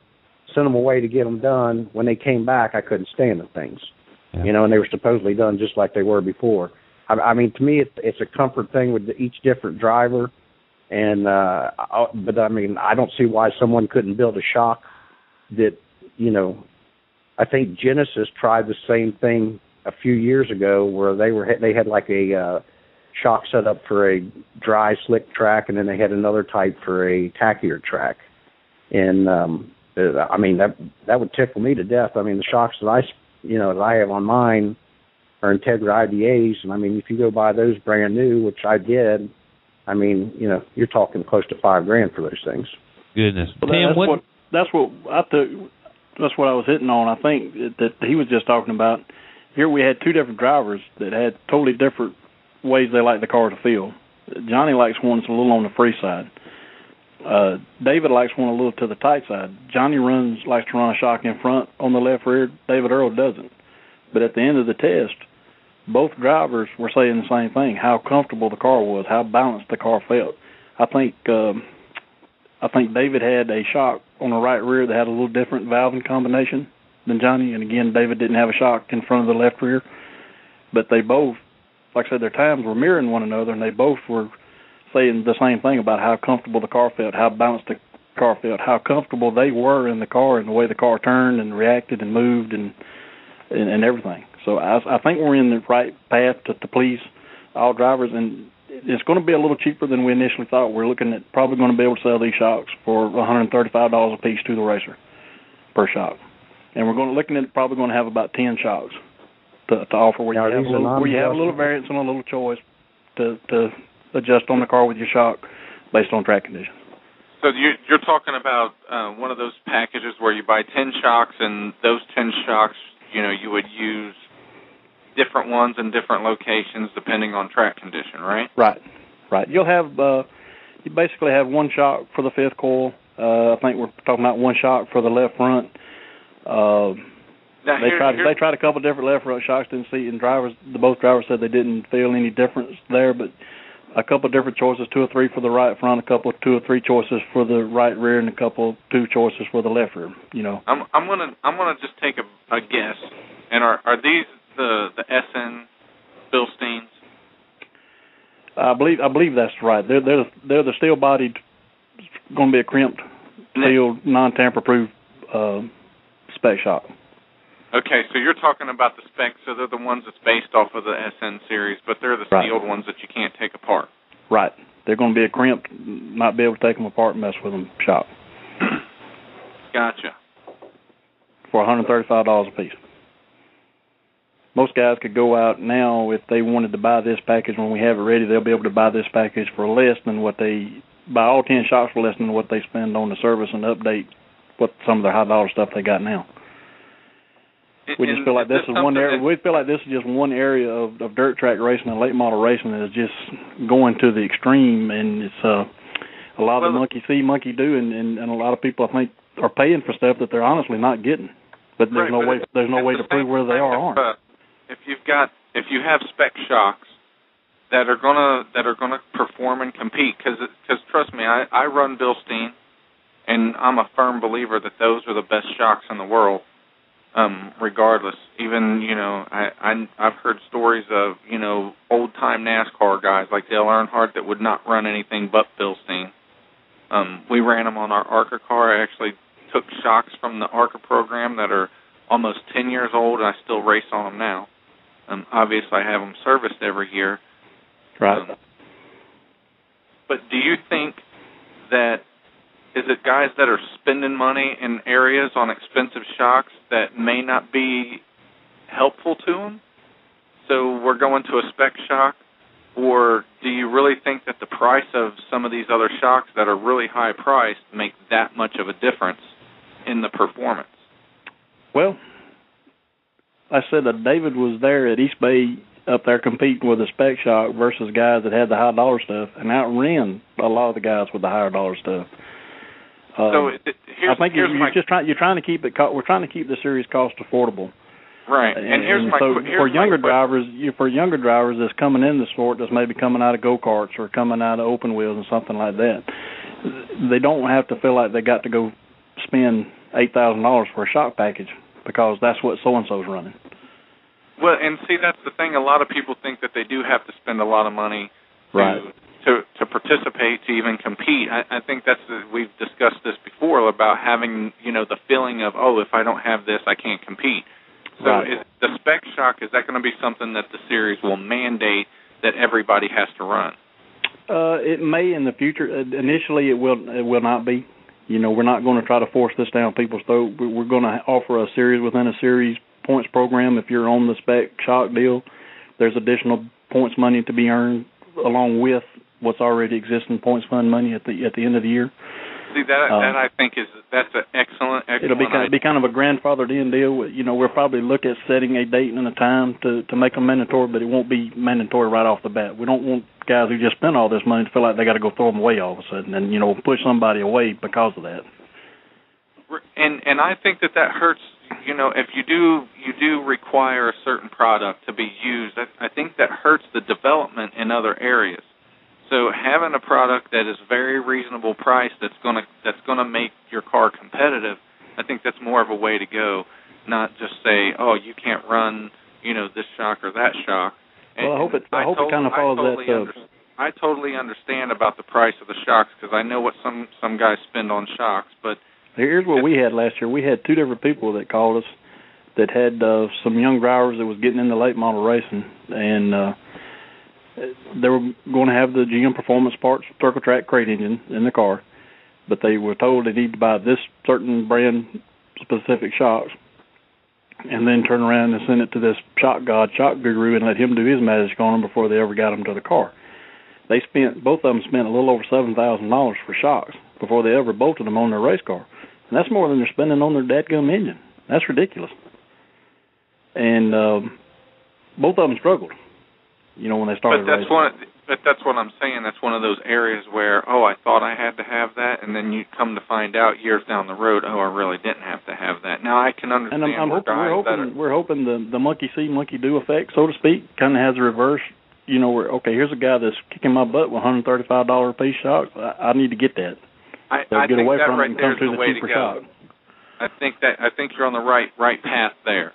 sent them away to get them done. When they came back, I couldn't stand the things, and they were supposedly done just like they were before. I mean, to me, it's a comfort thing with each different driver. And but I mean, I don't see why someone couldn't build a shock that, I think Genesis tried the same thing a few years ago where they had like a shock set up for a dry slick track, and then they had another type for a tackier track. And I mean, that would tickle me to death. I mean, the shocks that I have on mine are Integra IDAs, and I mean, if you go buy those brand new, which I did, I mean, you're talking close to $5,000 for those things. Goodness. Well, that's what I was hitting on. I think that he was just talking about. Here we had two different drivers that had totally different ways they like the car to feel. Johnny likes one that's a little on the free side. David likes one a little to the tight side. Johnny likes to run a shock in front on the left rear. David Earl doesn't. But at the end of the test, both drivers were saying the same thing, how comfortable the car was, how balanced the car felt. I think David had a shock on the right rear that had a little different valving combination than Johnny, and again, David didn't have a shock in front of the left rear. But they both, like I said, their times were mirroring one another, and they both were saying the same thing about how comfortable the car felt, how balanced the car felt, how comfortable they were in the car and the way the car turned and reacted and moved and everything. So I think we're in the right path to please all drivers, and it's going to be a little cheaper than we initially thought. We're looking at probably going to be able to sell these shocks for $135 a piece to the racer per shock. And we're looking at probably going to have about 10 shocks to offer where you have a little variance and a little choice to adjust on the car with your shock based on track conditions. So you're talking about one of those packages where you buy 10 shocks, and those 10 shocks, you would use different ones in different locations depending on track condition, right? Right. You'll have you basically have one shock for the fifth coil. I think we're talking about one shock for the left front. They tried a couple different left front shocks, didn't see, and both drivers said they didn't feel any difference there, but a couple different choices, 2 or 3 for the right front, a couple 2 or 3 choices for the right rear, and a couple 2 choices for the left rear. I'm gonna just take a guess. And are these the SN Bilsteins? I believe that's right. They're the steel bodied, going to be a crimped steel, non-tamper proof spec shock. Okay, so you're talking about the specs, so they're the ones that's based off of the SN series, but they're the sealed ones that you can't take apart. Right. They're going to be a crimped, not be able to take them apart and mess with them shock. Gotcha. For $135 a piece. Most guys could go out now, if they wanted to buy this package when we have it ready, they'll be able to buy this package for less than what they, buy all 10 shocks for less than what they spend on the service and update what some of their high dollar stuff they got now. We just feel like this is one area. We feel like this is just one area of dirt track racing and late model racing that is just going to the extreme, and it's a lot of monkey see, monkey do, and a lot of people I think are paying for stuff that they're honestly not getting. But there's no way to prove whether they are or aren't. If you have spec shocks that are gonna perform and compete, because trust me, I run Bilstein, And I'm a firm believer that those are the best shocks in the world, regardless. Even, I've heard stories of, old-time NASCAR guys like Dale Earnhardt that would not run anything but Bilstein. We ran them on our ARCA car. I actually took shocks from the ARCA program that are almost 10 years old, and I still race on them now. Obviously, I have them serviced every year. Right. But do you think that, is it guys that are spending money in areas on expensive shocks that may not be helpful to them? So we're going to a spec shock? Or do you really think that the price of some of these other shocks that are really high priced make that much of a difference in the performance? Well, I said that David was there at East Bay up there competing with the spec shock versus guys that had the high dollar stuff and outran a lot of the guys with the higher dollar stuff. So I think you're trying to keep it. We're trying to keep the series cost affordable. Right. And here's my for younger drivers that's coming in the sport, that's maybe coming out of go-karts or coming out of open wheels and something like that, they don't have to feel like they got to go spend $8,000 for a shock package because that's what so-and-so's running. Well, and see, that's the thing. A lot of people think that they do have to spend a lot of money to participate, to even compete. I think we've discussed this before about having, the feeling of, if I don't have this, I can't compete. So is the spec shock, is that going to be something that the series will mandate that everybody has to run? It may in the future. Initially, it will not be. We're not going to try to force this down people's throat. We're going to offer a series within a series points program. If you're on the spec shock deal, there's additional points money to be earned along with what's already existing points fund money at the end of the year. See, that I think that's an excellent It'll be kind of a grandfathered in deal. We'll probably look at setting a date and a time to make them mandatory, but it won't be mandatory right off the bat. We don't want guys who just spent all this money to feel like they got to go throw them away all of a sudden and, push somebody away because of that. And I think that hurts, if you do require a certain product to be used, I think that hurts the development in other areas. So having a product that is very reasonable price that's gonna make your car competitive, I think that's more of a way to go. Not just say, you can't run, this shock or that shock. Well, I hope it kind of follows that. I totally understand about the price of the shocks because I know what some guys spend on shocks. But here's what we had last year. We had two different people that called us that had some young drivers that was getting into late model racing, and they were going to have the GM Performance Parts Circle Track crate engine in the car, but they were told they need to buy this certain brand specific shocks and then turn around and send it to this shock guru and let him do his magic on them before they ever got them to the car. Both of them spent a little over $7,000 for shocks before they ever bolted them on their race car. And that's more than they're spending on their dadgum engine. That's ridiculous. And both of them struggled. When they started racing. But that's what I'm saying. That's one of those areas where, I thought I had to have that, and then you come to find out years down the road, I really didn't have to have that. Now I can understand. And we're hoping the monkey see, monkey do effect, so to speak, kind of has a reverse. Where here's a guy that's kicking my butt with $135 a piece shocks. I need to get that. I get think away that from right it and there come is to the way cheaper to go. shock. I think you're on the right path there.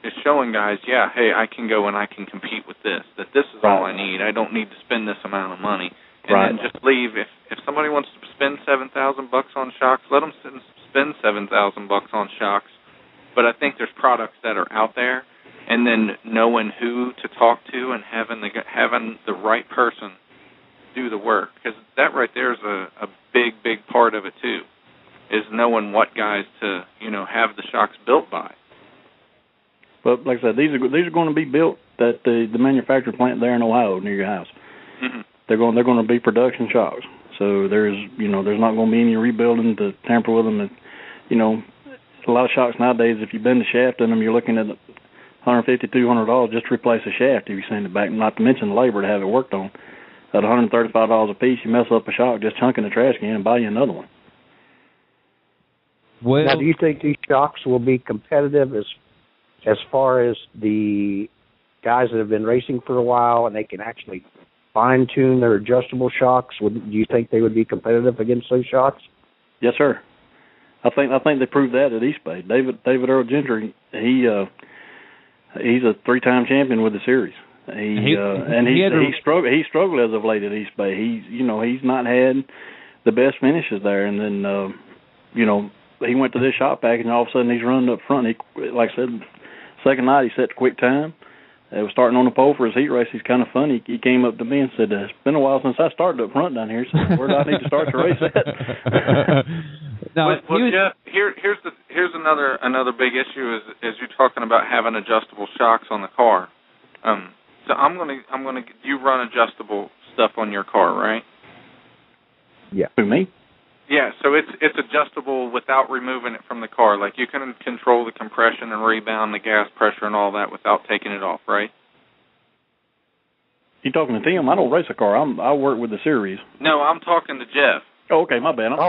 It's showing guys, hey, I can go and I can compete with this. That this is all I need. I don't need to spend this amount of money. And then just leave. If somebody wants to spend $7,000 on shocks, let them spend $7,000 on shocks. But I think there's products that are out there, and then knowing who to talk to and having the right person do the work, because that right there is a big part of it too, is knowing what guys to have the shocks built by. But like I said, these are going to be built at the manufacturing plant there in Ohio near your house. Mm-hmm. They're going to be production shocks. So there's not going to be any rebuilding to tamper with them. And, a lot of shocks nowadays, if you bend the shaft in them, you're looking at $150, $200 just to replace the shaft if you send it back. Not to mention the labor to have it worked on. At $135 a piece, you mess up a shock, just chunk in the trash can and buy you another one. Well, now, do you think these shocks will be competitive as far as the guys that have been racing for a while and they can actually fine-tune their adjustable shocks? Do you think they would be competitive against those shocks? Yes, sir. I think they proved that at East Bay. David Earl Gentry, he's a 3-time champion with the series. He struggled as of late at East Bay. He's not had the best finishes there, and then he went to this shop package, and all of a sudden he's running up front. He, like I said, second night he set the quick time. It was starting on the pole for his heat race. He's kind of funny. He came up to me and said, "It's been a while since I started up front down here. So where do I need to start the race at?" Well, Jeff, here's another big issue is you're talking about having adjustable shocks on the car. So I'm gonna you run adjustable stuff on your car, right? Yeah. Who, me? Yeah, so it's adjustable without removing it from the car. Like you can control the compression and rebound, the gas pressure and all that without taking it off, right? You talking to Tim? I don't race a car. I work with the series. No, I'm talking to Jeff. Oh, okay, my bad. You've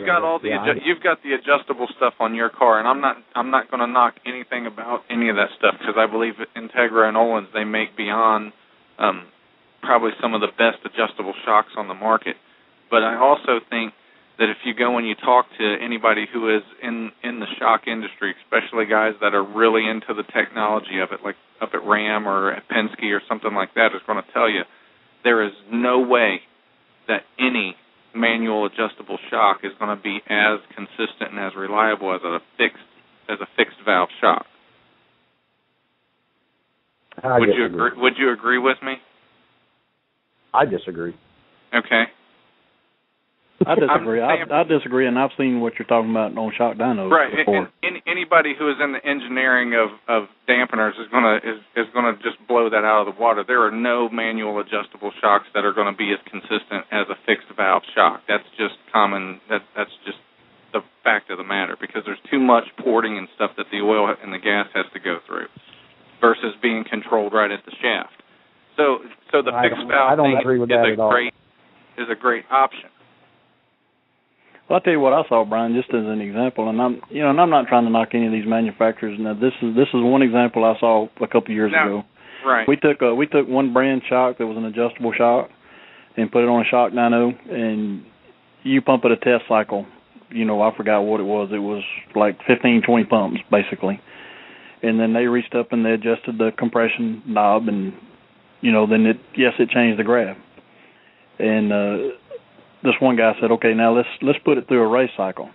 got all you've got the adjustable stuff on your car, and I'm not going to knock anything about any of that stuff because I believe Integra and Olin's, they make beyond probably some of the best adjustable shocks on the market. But I also think that if you go and you talk to anybody who is in the shock industry, especially guys that are really into the technology of it, like up at Ram or at Penske or something like that, is going to tell you there is no way that any manual adjustable shock is going to be as consistent and as reliable as a fixed valve shock. Would you agree with me? I disagree. Okay. I disagree. I disagree, and I've seen what you're talking about on shock dynos before. And anybody who is in the engineering of dampeners is gonna just blow that out of the water. There are no manual adjustable shocks that are going to be as consistent as a fixed valve shock. That's just common. That's just the fact of the matter, because there's too much porting and stuff that the oil and the gas has to go through versus being controlled right at the shaft. So the fixed valve is a great option. Well, I'll tell you what I saw, Brian, just as an example, and I'm not trying to knock any of these manufacturers. Now, this is one example I saw a couple of years ago. Right. We took one brand shock that was an adjustable shock and put it on a shock dyno, and you pump it a test cycle. I forgot what it was. It was like 15, 20 pumps, basically. And then they reached up and they adjusted the compression knob, and, then it changed the grab. And this one guy said, okay, now let's put it through a race cycle,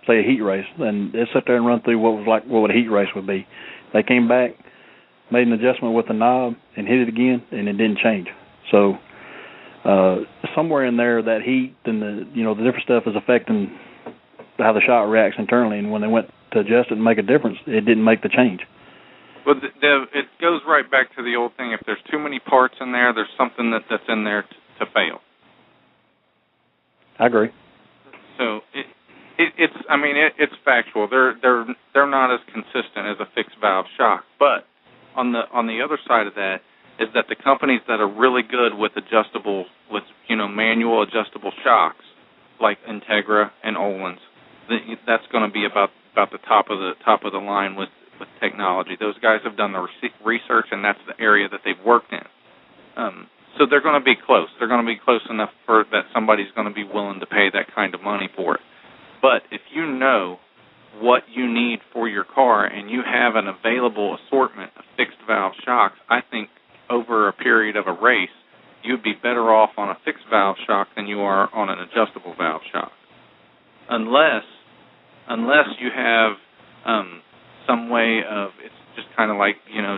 say a heat race, and they sat there and run through what a heat race would be. They came back, made an adjustment with the knob, and hit it again, and it didn't change. So somewhere in there, that heat and the different stuff is affecting how the shock reacts internally, and when they went to adjust it and make a difference, it didn't make the change. Well, it goes right back to the old thing. If there's too many parts in there, there's something that's in there to fail. I agree. So it's factual. They're not as consistent as a fixed valve shock. But on the other side of that is that the companies that are really good with manual adjustable shocks, like Integra and Olin's, that's going to be about the top of the line with technology. Those guys have done the research, and that's the area that they've worked in. So they're going to be close. They're going to be close enough for that somebody's going to be willing to pay that kind of money for it. But if you know what you need for your car and you have an available assortment of fixed valve shocks, I think over a period of a race, you'd be better off on a fixed valve shock than you are on an adjustable valve shock. Unless you have some way of, it's just kind of like,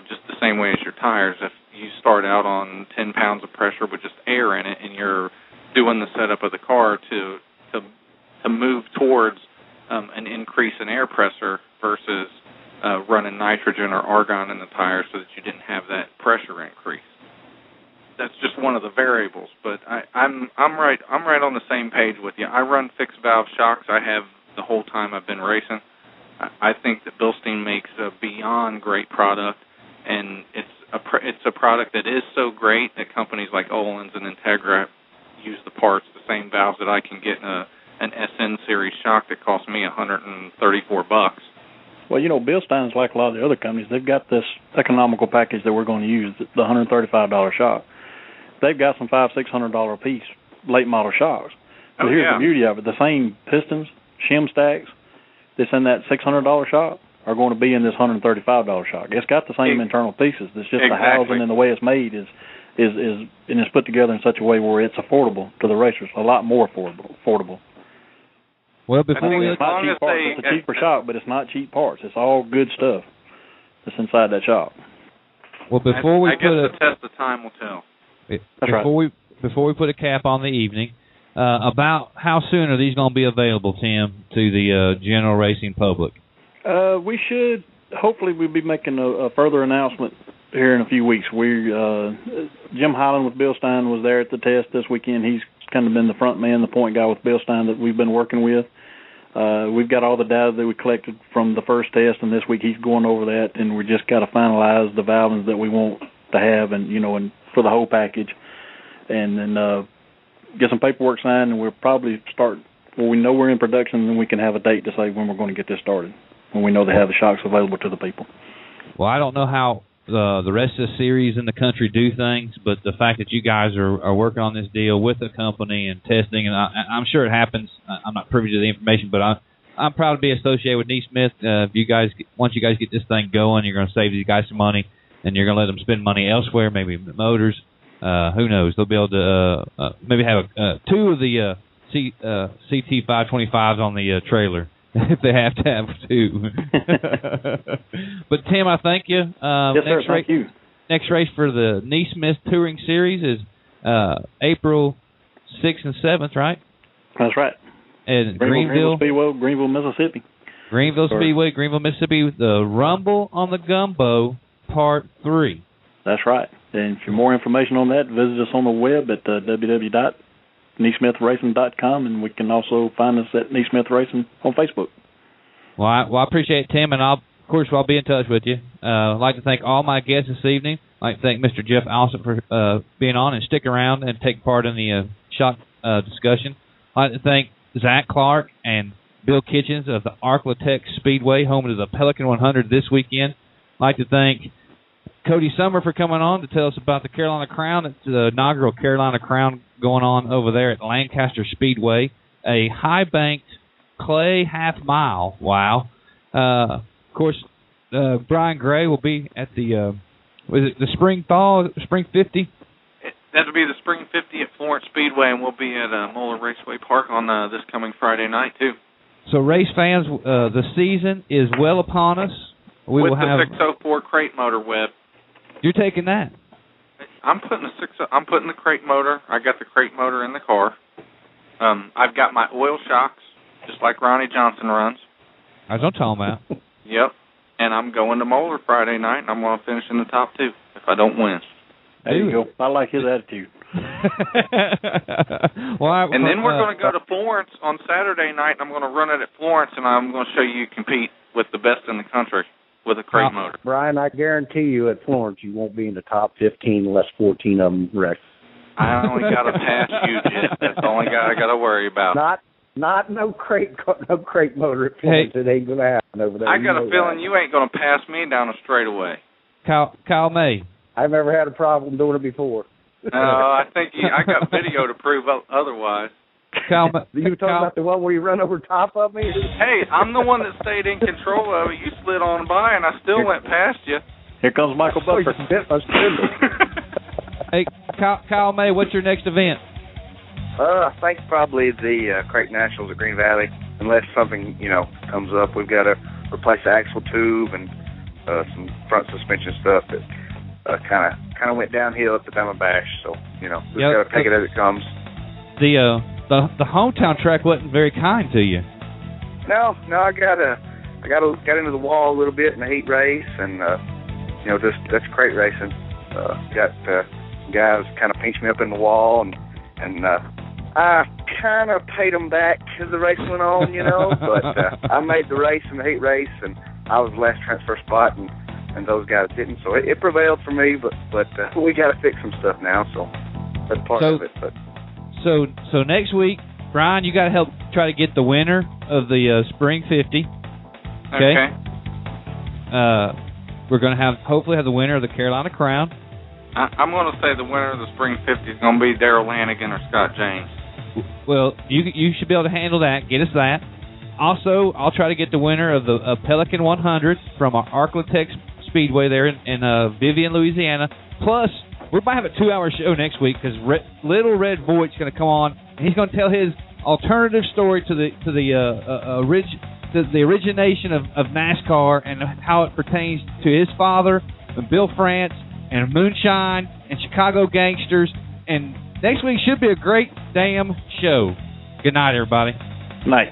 just the same way as your tires. If you start out on 10 pounds of pressure with just air in it, and you're doing the setup of the car to move towards an increase in air pressure versus running nitrogen or argon in the tires so that you didn't have that pressure increase. That's just one of the variables. But I'm right on the same page with you. I run fixed valve shocks. I have the whole time I've been racing. I think that Bilstein makes a beyond great product, and it's a product that is so great that companies like Olin's and Integra use the parts, the same valves that I can get in an SN series shock that costs me $134. Well, Bill Stein's like a lot of the other companies. They've got this economical package that we're going to use, the $135 shock. They've got some $500-$600 a piece late model shocks. But here's the beauty of it: the same pistons, shim stacks that's in that $600 shock are going to be in this $135 shock. It's got the same internal pieces. It's just the housing and the way it's made is and it's put together in such a way where it's affordable to the racers, a lot more affordable. Well, before it's not cheap parts. It's a cheaper shock, but it's not cheap parts. It's all good stuff that's inside that shock. Well, before we I guess the test of time will tell. Before we put a cap on the evening, about how soon are these going to be available, Tim, to the general racing public? We should. Hopefully, we'll be making a further announcement here in a few weeks. Jim Highland with Bill Stein was there at the test this weekend. He's kind of been the front man, the point guy with Bill Stein that we've been working with. We've got all the data that we collected from the first test, and this week he's going over that, and we just got to finalize the valves that we want to have, and and for the whole package, and then get some paperwork signed, and we'll probably start when we know we're in production, and then we can have a date to say when we're going to get this started, when we know they have the shocks available to the people. Well, I don't know how the rest of the series in the country do things, but the fact that you guys are working on this deal with the company and testing, and I'm sure it happens. I'm not privy to the information, but I'm proud to be associated with Neesmith. Once you guys get this thing going, you're going to save these guys some money, and you're going to let them spend money elsewhere, maybe motors. Who knows? They'll be able to maybe have two of the CT 525s on the trailer. If they have to have two. But, Tim, I thank you. Yes, sir. Thank you. Next race for the Neesmith Touring Series is April 6th and 7th, right? That's right. And Greenville Speedway, Greenville, Mississippi. Greenville Speedway, Greenville, Mississippi, the Rumble on the Gumbo, Part 3. That's right. And for more information on that, visit us on the web at www.neesmithracing.com, and we can also find us at Neesmith Racing on Facebook. Well, I appreciate it, Tim, and I'll be in touch with you. I'd like to thank all my guests this evening. I'd like to thank Mr. Jeff Alsip for being on and stick around and take part in the shock discussion. I'd like to thank Zach Clark and Bill Kitchens of the Arklatex Speedway, home to the Pelican 100 this weekend. I'd like to thank Cody Sommer for coming on to tell us about the Carolina Crown. It's the inaugural Carolina Crown going on over there at Lancaster Speedway, a high-banked clay half-mile. Wow. Of course, Brian Gray will be at the Spring 50? That'll be the Spring 50 at Florence Speedway, and we'll be at Moeller Raceway Park on this coming Friday night, too. So, race fans, the season is well upon us. With the 604 crate motor, Webb. You're taking that? I'm putting the crate motor. I got the crate motor in the car. I've got my oil shocks, just like Ronnie Johnson runs. I was talking about. Yep. And I'm going to Moeller Friday night, and I'm going to finish in the top 2 if I don't win. There you go. I like his attitude. And then we're going to go to Florence on Saturday night, and I'm going to run it at Florence, and I'm going to show you compete with the best in the country with a crate motor. Brian, I guarantee you at Florence you won't be in the top 15 unless 14 of them wreck. I only got to pass you, Jeff. That's the only guy I got to worry about. No crate motor at Florence. It ain't going to happen over there. I got a feeling you ain't going to pass me down a straightaway. Kyle May. I've never had a problem doing it before. No, I think I got video to prove otherwise. You were talking about the one where you run over top of me? Hey, I'm the one that stayed in control of it. You slid on by, and I still went past you. Here comes Michael Butler. Hey, Kyle May, what's your next event? I think probably the Crate Nationals at Green Valley, unless something comes up. We've got to replace the axle tube and some front suspension stuff that kind of went downhill at the time of Bash. So we've got to take it as it comes. The hometown track wasn't very kind to you. No, I got into the wall a little bit in the heat race, and that's crate racing. Got guys kind of pinched me up in the wall, and I kind of paid them back as the race went on, But I made the race in the heat race, and I was the last transfer spot, and those guys didn't. So it prevailed for me, but we got to fix some stuff now. So that's part of it. But. So next week, Brian, you got to help try to get the winner of the Spring 50. Okay. we're going to hopefully have the winner of the Carolina Crown. I'm going to say the winner of the Spring 50 is going to be Darrell Lanigan or Scott James. Well, you should be able to handle that. Get us that. Also, I'll try to get the winner of the Pelican 100 from Arklatex Speedway there in Vivian, Louisiana. Plus, we might have a 2-hour show next week because Little Red Voigt's going to come on and he's going to tell his alternative story to the origination of NASCAR and how it pertains to his father, and Bill France, and Moonshine, and Chicago Gangsters. And next week should be a great damn show. Good night, everybody. Night.